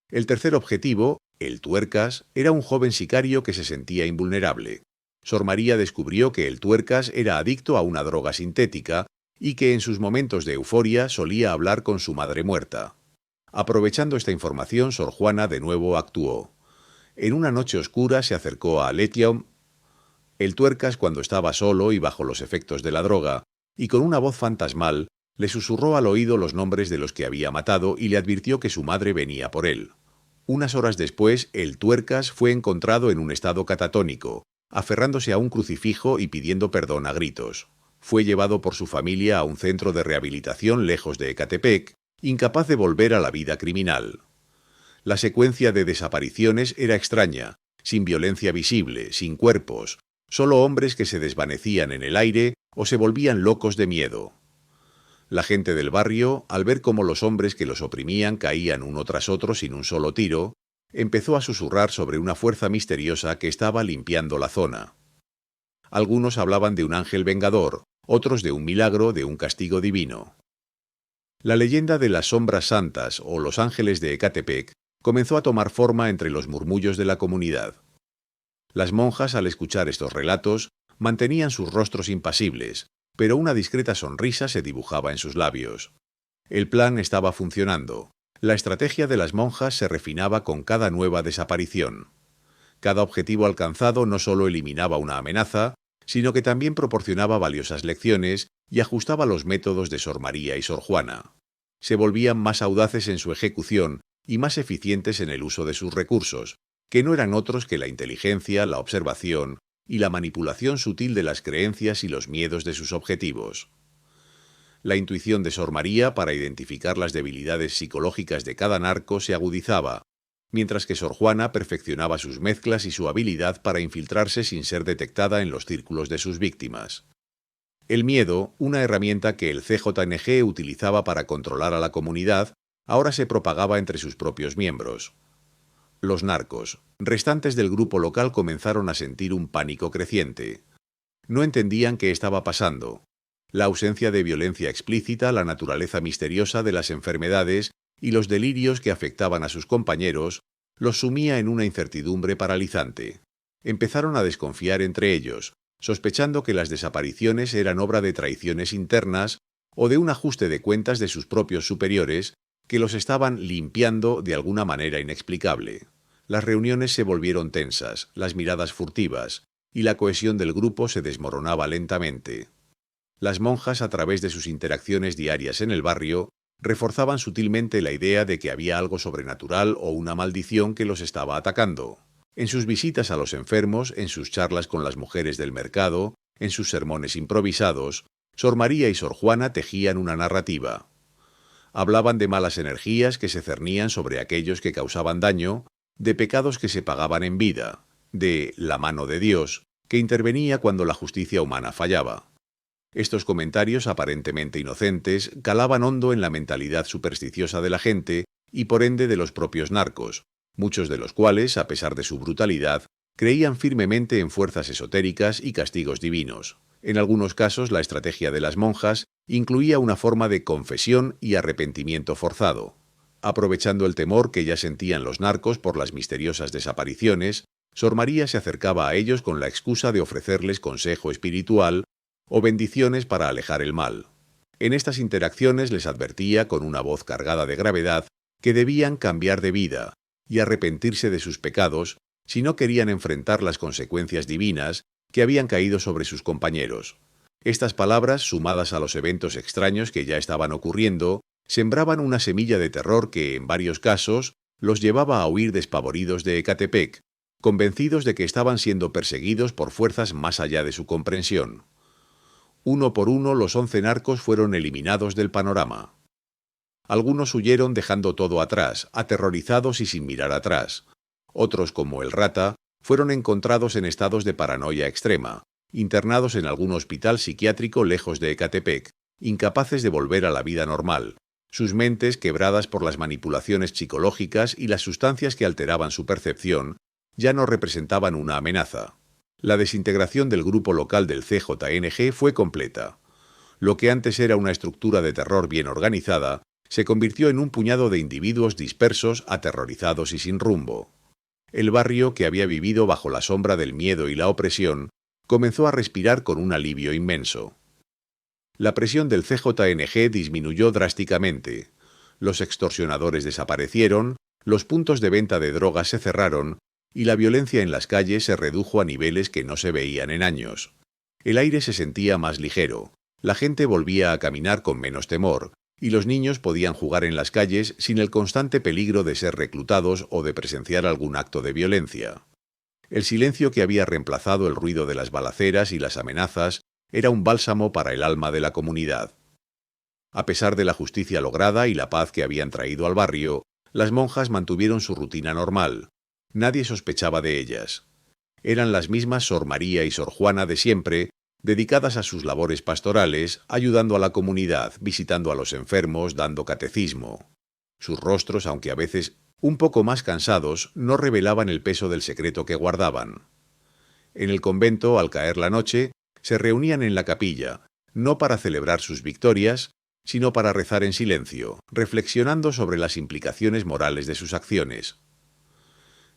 El tercer objetivo, el Tuercas, era un joven sicario que se sentía invulnerable. Sor María descubrió que el Tuercas era adicto a una droga sintética y que en sus momentos de euforia solía hablar con su madre muerta. Aprovechando esta información, Sor Juana de nuevo actuó. En una noche oscura se acercó a Letium El Tuercas, cuando estaba solo y bajo los efectos de la droga, y con una voz fantasmal, le susurró al oído los nombres de los que había matado y le advirtió que su madre venía por él. Unas horas después, el Tuercas fue encontrado en un estado catatónico, aferrándose a un crucifijo y pidiendo perdón a gritos. Fue llevado por su familia a un centro de rehabilitación lejos de Ecatepec, incapaz de volver a la vida criminal. La secuencia de desapariciones era extraña, sin violencia visible, sin cuerpos, solo hombres que se desvanecían en el aire o se volvían locos de miedo. La gente del barrio, al ver cómo los hombres que los oprimían caían uno tras otro sin un solo tiro, empezó a susurrar sobre una fuerza misteriosa que estaba limpiando la zona. Algunos hablaban de un ángel vengador, otros de un milagro, de un castigo divino. La leyenda de las sombras santas o los ángeles de Ecatepec comenzó a tomar forma entre los murmullos de la comunidad. Las monjas, al escuchar estos relatos, mantenían sus rostros impasibles, pero una discreta sonrisa se dibujaba en sus labios. El plan estaba funcionando. La estrategia de las monjas se refinaba con cada nueva desaparición. Cada objetivo alcanzado no solo eliminaba una amenaza, sino que también proporcionaba valiosas lecciones y ajustaba los métodos de Sor María y Sor Juana. Se volvían más audaces en su ejecución y más eficientes en el uso de sus recursos, que no eran otros que la inteligencia, la observación y la manipulación sutil de las creencias y los miedos de sus objetivos. La intuición de Sor María para identificar las debilidades psicológicas de cada narco se agudizaba, mientras que Sor Juana perfeccionaba sus mezclas y su habilidad para infiltrarse sin ser detectada en los círculos de sus víctimas. El miedo, una herramienta que el CJNG utilizaba para controlar a la comunidad, ahora se propagaba entre sus propios miembros. Los narcos, restantes del grupo local, comenzaron a sentir un pánico creciente. No entendían qué estaba pasando. La ausencia de violencia explícita, la naturaleza misteriosa de las enfermedades y los delirios que afectaban a sus compañeros los sumía en una incertidumbre paralizante. Empezaron a desconfiar entre ellos, sospechando que las desapariciones eran obra de traiciones internas o de un ajuste de cuentas de sus propios superiores que los estaban limpiando de alguna manera inexplicable. Las reuniones se volvieron tensas, las miradas furtivas, y la cohesión del grupo se desmoronaba lentamente. Las monjas, a través de sus interacciones diarias en el barrio, reforzaban sutilmente la idea de que había algo sobrenatural o una maldición que los estaba atacando. En sus visitas a los enfermos, en sus charlas con las mujeres del mercado, en sus sermones improvisados, Sor María y Sor Juana tejían una narrativa. Hablaban de malas energías que se cernían sobre aquellos que causaban daño, de pecados que se pagaban en vida, de la mano de Dios, que intervenía cuando la justicia humana fallaba. Estos comentarios aparentemente inocentes calaban hondo en la mentalidad supersticiosa de la gente y por ende de los propios narcos, muchos de los cuales, a pesar de su brutalidad, creían firmemente en fuerzas esotéricas y castigos divinos. En algunos casos, la estrategia de las monjas incluía una forma de confesión y arrepentimiento forzado. Aprovechando el temor que ya sentían los narcos por las misteriosas desapariciones, Sor María se acercaba a ellos con la excusa de ofrecerles consejo espiritual o bendiciones para alejar el mal. En estas interacciones les advertía con una voz cargada de gravedad que debían cambiar de vida y arrepentirse de sus pecados si no querían enfrentar las consecuencias divinas que habían caído sobre sus compañeros. Estas palabras, sumadas a los eventos extraños que ya estaban ocurriendo, sembraban una semilla de terror que, en varios casos, los llevaba a huir despavoridos de Ecatepec, convencidos de que estaban siendo perseguidos por fuerzas más allá de su comprensión. Uno por uno, los 11 narcos fueron eliminados del panorama. Algunos huyeron dejando todo atrás, aterrorizados y sin mirar atrás. Otros, como el Rata, fueron encontrados en estados de paranoia extrema, internados en algún hospital psiquiátrico lejos de Ecatepec, incapaces de volver a la vida normal, sus mentes quebradas por las manipulaciones psicológicas y las sustancias que alteraban su percepción, ya no representaban una amenaza. La desintegración del grupo local del CJNG fue completa. Lo que antes era una estructura de terror bien organizada, se convirtió en un puñado de individuos dispersos, aterrorizados y sin rumbo. El barrio, que había vivido bajo la sombra del miedo y la opresión, comenzó a respirar con un alivio inmenso. La presión del CJNG disminuyó drásticamente. Los extorsionadores desaparecieron, los puntos de venta de drogas se cerraron y la violencia en las calles se redujo a niveles que no se veían en años. El aire se sentía más ligero, la gente volvía a caminar con menos temor, y los niños podían jugar en las calles sin el constante peligro de ser reclutados o de presenciar algún acto de violencia. El silencio que había reemplazado el ruido de las balaceras y las amenazas era un bálsamo para el alma de la comunidad. A pesar de la justicia lograda y la paz que habían traído al barrio, las monjas mantuvieron su rutina normal. Nadie sospechaba de ellas. Eran las mismas Sor María y Sor Juana de siempre, dedicadas a sus labores pastorales, ayudando a la comunidad, visitando a los enfermos, dando catecismo. Sus rostros, aunque a veces un poco más cansados, no revelaban el peso del secreto que guardaban. En el convento, al caer la noche, se reunían en la capilla, no para celebrar sus victorias, sino para rezar en silencio, reflexionando sobre las implicaciones morales de sus acciones.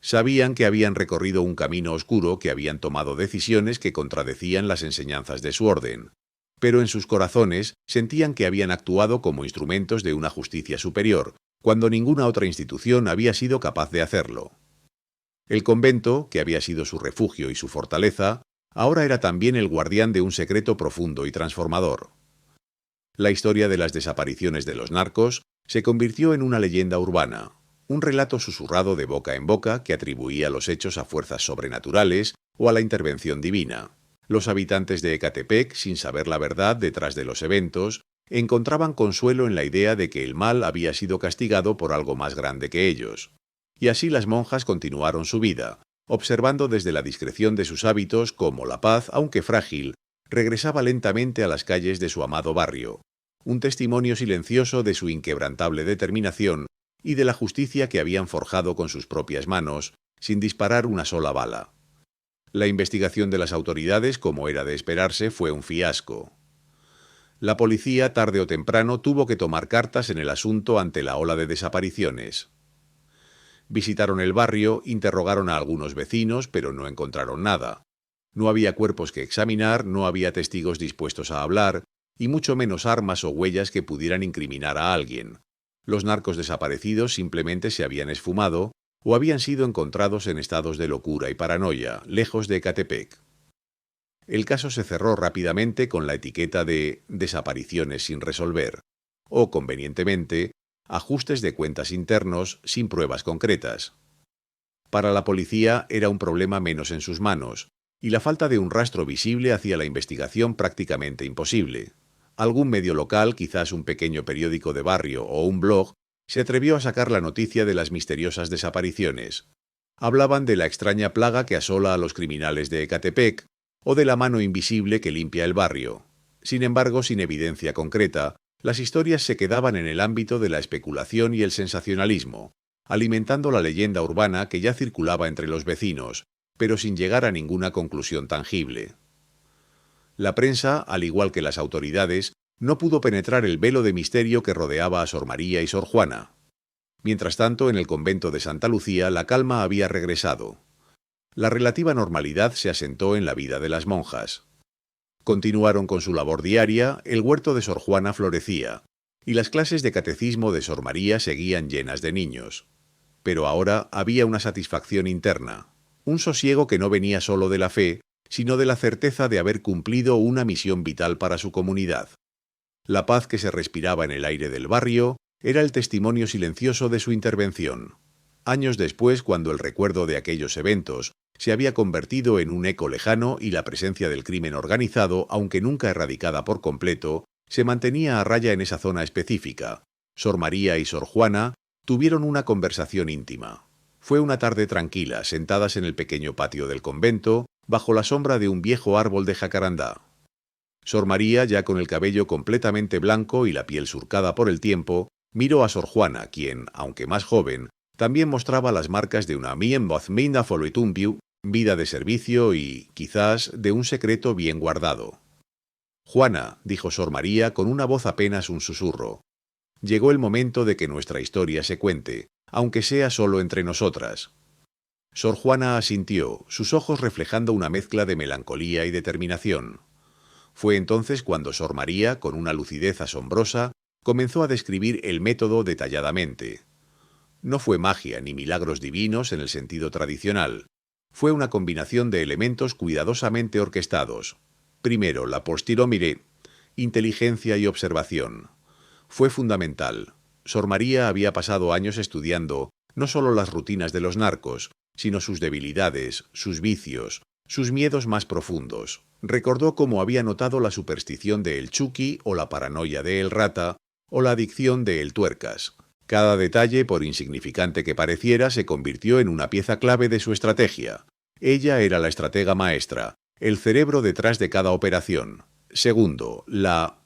Sabían que habían recorrido un camino oscuro, que habían tomado decisiones que contradecían las enseñanzas de su orden, pero en sus corazones sentían que habían actuado como instrumentos de una justicia superior, cuando ninguna otra institución había sido capaz de hacerlo. El convento, que había sido su refugio y su fortaleza, ahora era también el guardián de un secreto profundo y transformador. La historia de las desapariciones de los narcos se convirtió en una leyenda urbana, un relato susurrado de boca en boca que atribuía los hechos a fuerzas sobrenaturales o a la intervención divina. Los habitantes de Ecatepec, sin saber la verdad detrás de los eventos, encontraban consuelo en la idea de que el mal había sido castigado por algo más grande que ellos. Y así las monjas continuaron su vida, observando desde la discreción de sus hábitos cómo la paz, aunque frágil, regresaba lentamente a las calles de su amado barrio, un testimonio silencioso de su inquebrantable determinación y de la justicia que habían forjado con sus propias manos, sin disparar una sola bala. La investigación de las autoridades, como era de esperarse, fue un fiasco. La policía, tarde o temprano, tuvo que tomar cartas en el asunto ante la ola de desapariciones. Visitaron el barrio, interrogaron a algunos vecinos, pero no encontraron nada. No había cuerpos que examinar, no había testigos dispuestos a hablar, y mucho menos armas o huellas que pudieran incriminar a alguien. Los narcos desaparecidos simplemente se habían esfumado o habían sido encontrados en estados de locura y paranoia, lejos de Ecatepec. El caso se cerró rápidamente con la etiqueta de desapariciones sin resolver, o, convenientemente, ajustes de cuentas internos sin pruebas concretas. Para la policía era un problema menos en sus manos, y la falta de un rastro visible hacía la investigación prácticamente imposible. Algún medio local, quizás un pequeño periódico de barrio o un blog, se atrevió a sacar la noticia de las misteriosas desapariciones. Hablaban de la extraña plaga que asola a los criminales de Ecatepec o de la mano invisible que limpia el barrio. Sin embargo, sin evidencia concreta, las historias se quedaban en el ámbito de la especulación y el sensacionalismo, alimentando la leyenda urbana que ya circulaba entre los vecinos, pero sin llegar a ninguna conclusión tangible. La prensa, al igual que las autoridades, no pudo penetrar el velo de misterio que rodeaba a Sor María y Sor Juana. Mientras tanto, en el convento de Santa Lucía la calma había regresado. La relativa normalidad se asentó en la vida de las monjas. Continuaron con su labor diaria, el huerto de Sor Juana florecía, y las clases de catecismo de Sor María seguían llenas de niños. Pero ahora había una satisfacción interna, un sosiego que no venía solo de la fe, sino de la certeza de haber cumplido una misión vital para su comunidad. La paz que se respiraba en el aire del barrio era el testimonio silencioso de su intervención. Años después, cuando el recuerdo de aquellos eventos se había convertido en un eco lejano y la presencia del crimen organizado, aunque nunca erradicada por completo, se mantenía a raya en esa zona específica, Sor María y Sor Juana tuvieron una conversación íntima. Fue una tarde tranquila, sentadas en el pequeño patio del convento, bajo la sombra de un viejo árbol de jacarandá. Sor María, ya con el cabello completamente blanco y la piel surcada por el tiempo, miró a Sor Juana, quien, aunque más joven, también mostraba las marcas de una miembozminda foluitumpiu, vida de servicio y, quizás, de un secreto bien guardado. «Juana», dijo Sor María con una voz apenas un susurro, «llegó el momento de que nuestra historia se cuente, aunque sea solo entre nosotras». Sor Juana asintió, sus ojos reflejando una mezcla de melancolía y determinación. Fue entonces cuando Sor María, con una lucidez asombrosa, comenzó a describir el método detalladamente. No fue magia ni milagros divinos en el sentido tradicional. Fue una combinación de elementos cuidadosamente orquestados. Primero, la postiromire, inteligencia y observación. Fue fundamental. Sor María había pasado años estudiando no solo las rutinas de los narcos, sino sus debilidades, sus vicios, sus miedos más profundos. Recordó cómo había notado la superstición de El Chucky o la paranoia de El Rata o la adicción de El Tuercas. Cada detalle, por insignificante que pareciera, se convirtió en una pieza clave de su estrategia. Ella era la estratega maestra, el cerebro detrás de cada operación. Segundo, la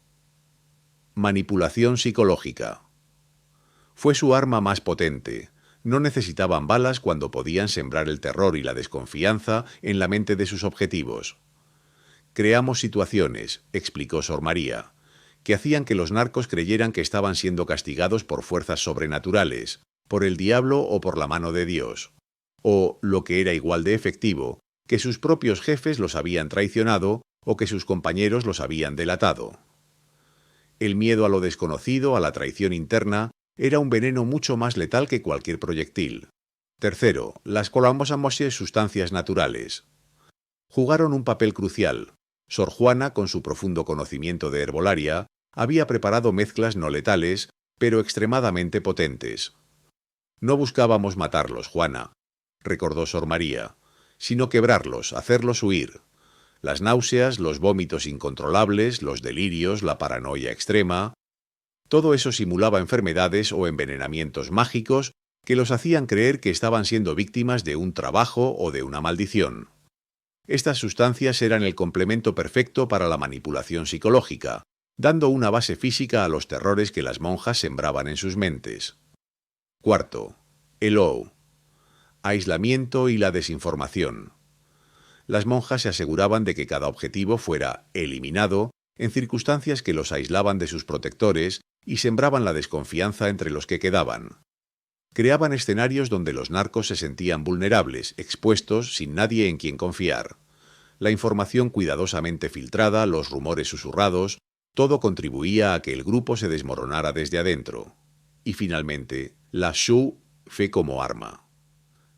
manipulación psicológica. Fue su arma más potente. No necesitaban balas cuando podían sembrar el terror y la desconfianza en la mente de sus objetivos. Creamos situaciones, explicó Sor María, que hacían que los narcos creyeran que estaban siendo castigados por fuerzas sobrenaturales, por el diablo o por la mano de Dios. O, lo que era igual de efectivo, que sus propios jefes los habían traicionado o que sus compañeros los habían delatado. El miedo a lo desconocido, a la traición interna, era un veneno mucho más letal que cualquier proyectil. Tercero, las famosas sustancias naturales. Jugaron un papel crucial. Sor Juana, con su profundo conocimiento de herbolaria, había preparado mezclas no letales, pero extremadamente potentes. No buscábamos matarlos, Juana, recordó Sor María, sino quebrarlos, hacerlos huir. Las náuseas, los vómitos incontrolables, los delirios, la paranoia extrema, todo eso simulaba enfermedades o envenenamientos mágicos que los hacían creer que estaban siendo víctimas de un trabajo o de una maldición. Estas sustancias eran el complemento perfecto para la manipulación psicológica, dando una base física a los terrores que las monjas sembraban en sus mentes. Cuarto, el OU. Aislamiento y la desinformación. Las monjas se aseguraban de que cada objetivo fuera eliminado en circunstancias que los aislaban de sus protectores y sembraban la desconfianza entre los que quedaban. Creaban escenarios donde los narcos se sentían vulnerables, expuestos, sin nadie en quien confiar. La información cuidadosamente filtrada, los rumores susurrados, todo contribuía a que el grupo se desmoronara desde adentro. Y finalmente, la Shu, fe como arma.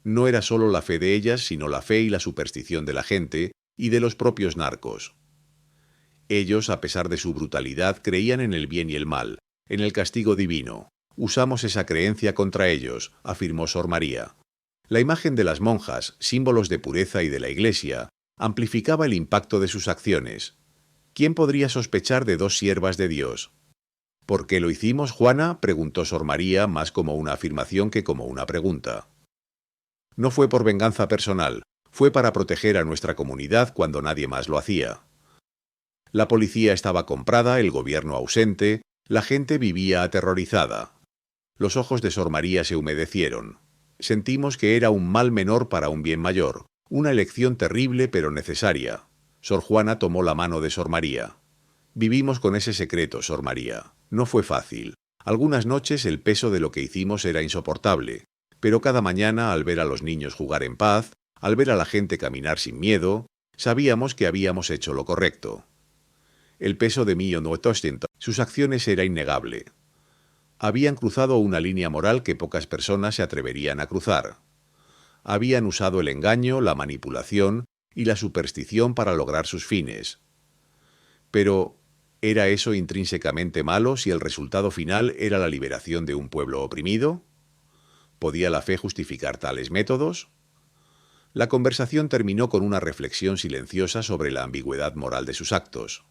No era solo la fe de ellas, sino la fe y la superstición de la gente y de los propios narcos. Ellos, a pesar de su brutalidad, creían en el bien y el mal, en el castigo divino. Usamos esa creencia contra ellos, afirmó Sor María. La imagen de las monjas, símbolos de pureza y de la Iglesia, amplificaba el impacto de sus acciones. ¿Quién podría sospechar de dos siervas de Dios? ¿Por qué lo hicimos, Juana?, preguntó Sor María, más como una afirmación que como una pregunta. No fue por venganza personal, fue para proteger a nuestra comunidad cuando nadie más lo hacía. La policía estaba comprada, el gobierno ausente, la gente vivía aterrorizada. Los ojos de Sor María se humedecieron. Sentimos que era un mal menor para un bien mayor, una elección terrible pero necesaria. Sor Juana tomó la mano de Sor María. Vivimos con ese secreto, Sor María. No fue fácil. Algunas noches el peso de lo que hicimos era insoportable, pero cada mañana, al ver a los niños jugar en paz, al ver a la gente caminar sin miedo, sabíamos que habíamos hecho lo correcto. El peso de Mio no Tostento, sus acciones era innegable. Habían cruzado una línea moral que pocas personas se atreverían a cruzar. Habían usado el engaño, la manipulación y la superstición para lograr sus fines. Pero, ¿era eso intrínsecamente malo si el resultado final era la liberación de un pueblo oprimido? ¿Podía la fe justificar tales métodos? La conversación terminó con una reflexión silenciosa sobre la ambigüedad moral de sus actos.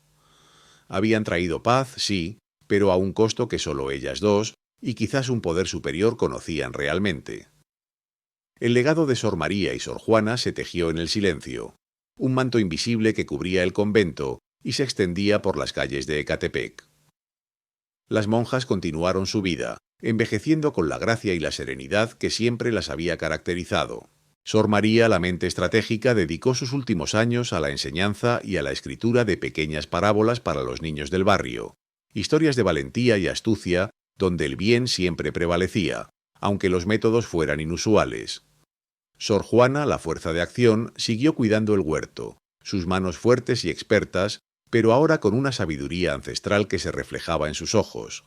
Habían traído paz, sí, pero a un costo que solo ellas dos, y quizás un poder superior, conocían realmente. El legado de Sor María y Sor Juana se tejió en el silencio, un manto invisible que cubría el convento y se extendía por las calles de Ecatepec. Las monjas continuaron su vida, envejeciendo con la gracia y la serenidad que siempre las había caracterizado. Sor María, la mente estratégica, dedicó sus últimos años a la enseñanza y a la escritura de pequeñas parábolas para los niños del barrio, historias de valentía y astucia donde el bien siempre prevalecía, aunque los métodos fueran inusuales. Sor Juana, la fuerza de acción, siguió cuidando el huerto, sus manos fuertes y expertas, pero ahora con una sabiduría ancestral que se reflejaba en sus ojos.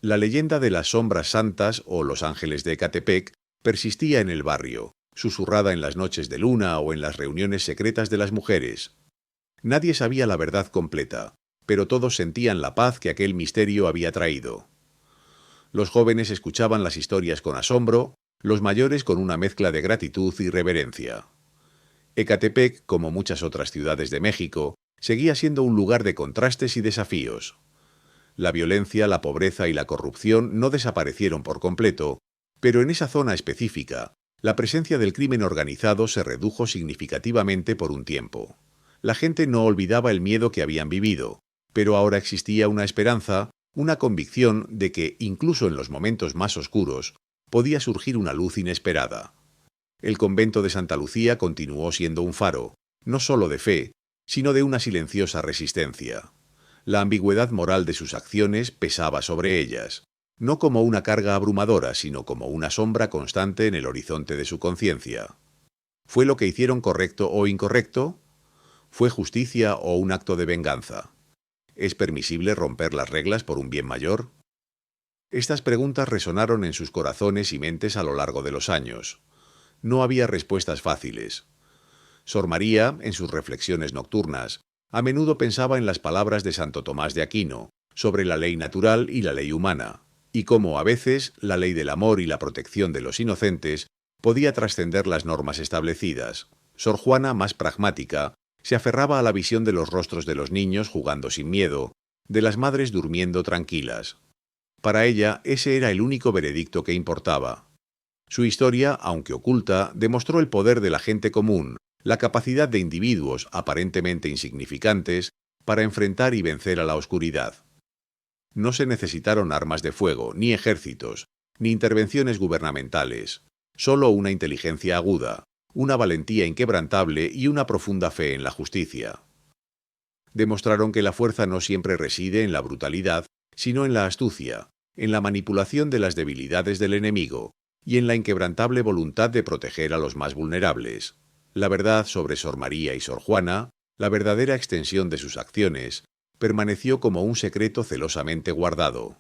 La leyenda de las sombras santas o los ángeles de Ecatepec persistía en el barrio, susurrada en las noches de luna o en las reuniones secretas de las mujeres. Nadie sabía la verdad completa, pero todos sentían la paz que aquel misterio había traído. Los jóvenes escuchaban las historias con asombro, los mayores con una mezcla de gratitud y reverencia. Ecatepec, como muchas otras ciudades de México, seguía siendo un lugar de contrastes y desafíos. La violencia, la pobreza y la corrupción no desaparecieron por completo, pero en esa zona específica, la presencia del crimen organizado se redujo significativamente por un tiempo. La gente no olvidaba el miedo que habían vivido, pero ahora existía una esperanza, una convicción de que, incluso en los momentos más oscuros, podía surgir una luz inesperada. El convento de Santa Lucía continuó siendo un faro, no solo de fe, sino de una silenciosa resistencia. La ambigüedad moral de sus acciones pesaba sobre ellas, no como una carga abrumadora, sino como una sombra constante en el horizonte de su conciencia. ¿Fue lo que hicieron correcto o incorrecto? ¿Fue justicia o un acto de venganza? ¿Es permisible romper las reglas por un bien mayor? Estas preguntas resonaron en sus corazones y mentes a lo largo de los años. No había respuestas fáciles. Sor María, en sus reflexiones nocturnas, a menudo pensaba en las palabras de Santo Tomás de Aquino sobre la ley natural y la ley humana, y cómo a veces la ley del amor y la protección de los inocentes podía trascender las normas establecidas. Sor Juana, más pragmática, se aferraba a la visión de los rostros de los niños jugando sin miedo, de las madres durmiendo tranquilas. Para ella, ese era el único veredicto que importaba. Su historia, aunque oculta, demostró el poder de la gente común, la capacidad de individuos aparentemente insignificantes para enfrentar y vencer a la oscuridad. No se necesitaron armas de fuego, ni ejércitos, ni intervenciones gubernamentales, solo una inteligencia aguda, una valentía inquebrantable y una profunda fe en la justicia. Demostraron que la fuerza no siempre reside en la brutalidad, sino en la astucia, en la manipulación de las debilidades del enemigo y en la inquebrantable voluntad de proteger a los más vulnerables. La verdad sobre Sor María y Sor Juana, la verdadera extensión de sus acciones, permaneció como un secreto celosamente guardado.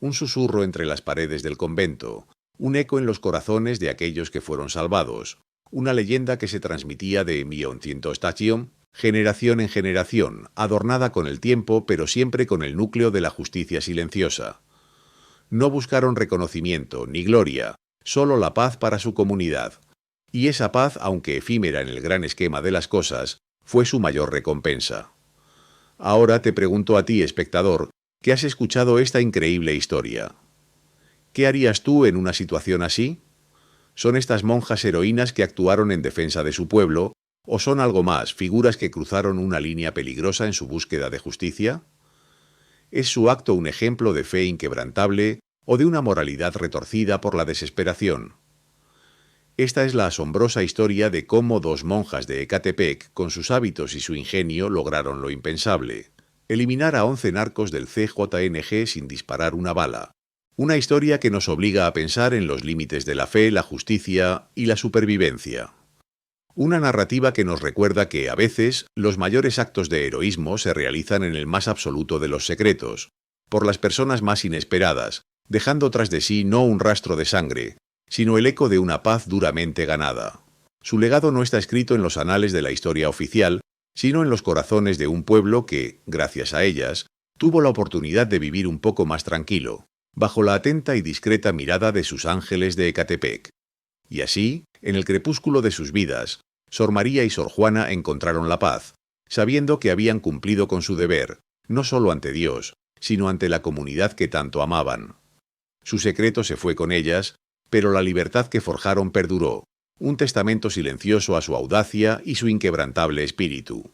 Un susurro entre las paredes del convento, un eco en los corazones de aquellos que fueron salvados, una leyenda que se transmitía de Mioncintostachion, generación en generación, adornada con el tiempo pero siempre con el núcleo de la justicia silenciosa. No buscaron reconocimiento ni gloria, solo la paz para su comunidad. Y esa paz, aunque efímera en el gran esquema de las cosas, fue su mayor recompensa. Ahora te pregunto a ti, espectador, que has escuchado esta increíble historia. ¿Qué harías tú en una situación así? ¿Son estas monjas heroínas que actuaron en defensa de su pueblo, o son algo más, figuras que cruzaron una línea peligrosa en su búsqueda de justicia? ¿Es su acto un ejemplo de fe inquebrantable o de una moralidad retorcida por la desesperación? Esta es la asombrosa historia de cómo dos monjas de Ecatepec, con sus hábitos y su ingenio, lograron lo impensable: eliminar a 11 narcos del CJNG sin disparar una bala. Una historia que nos obliga a pensar en los límites de la fe, la justicia y la supervivencia. Una narrativa que nos recuerda que, a veces, los mayores actos de heroísmo se realizan en el más absoluto de los secretos, por las personas más inesperadas, dejando tras de sí no un rastro de sangre, sino el eco de una paz duramente ganada. Su legado no está escrito en los anales de la historia oficial, sino en los corazones de un pueblo que, gracias a ellas, tuvo la oportunidad de vivir un poco más tranquilo, bajo la atenta y discreta mirada de sus ángeles de Ecatepec. Y así, en el crepúsculo de sus vidas, Sor María y Sor Juana encontraron la paz, sabiendo que habían cumplido con su deber, no solo ante Dios, sino ante la comunidad que tanto amaban. Su secreto se fue con ellas, pero la libertad que forjaron perduró, un testamento silencioso a su audacia y su inquebrantable espíritu.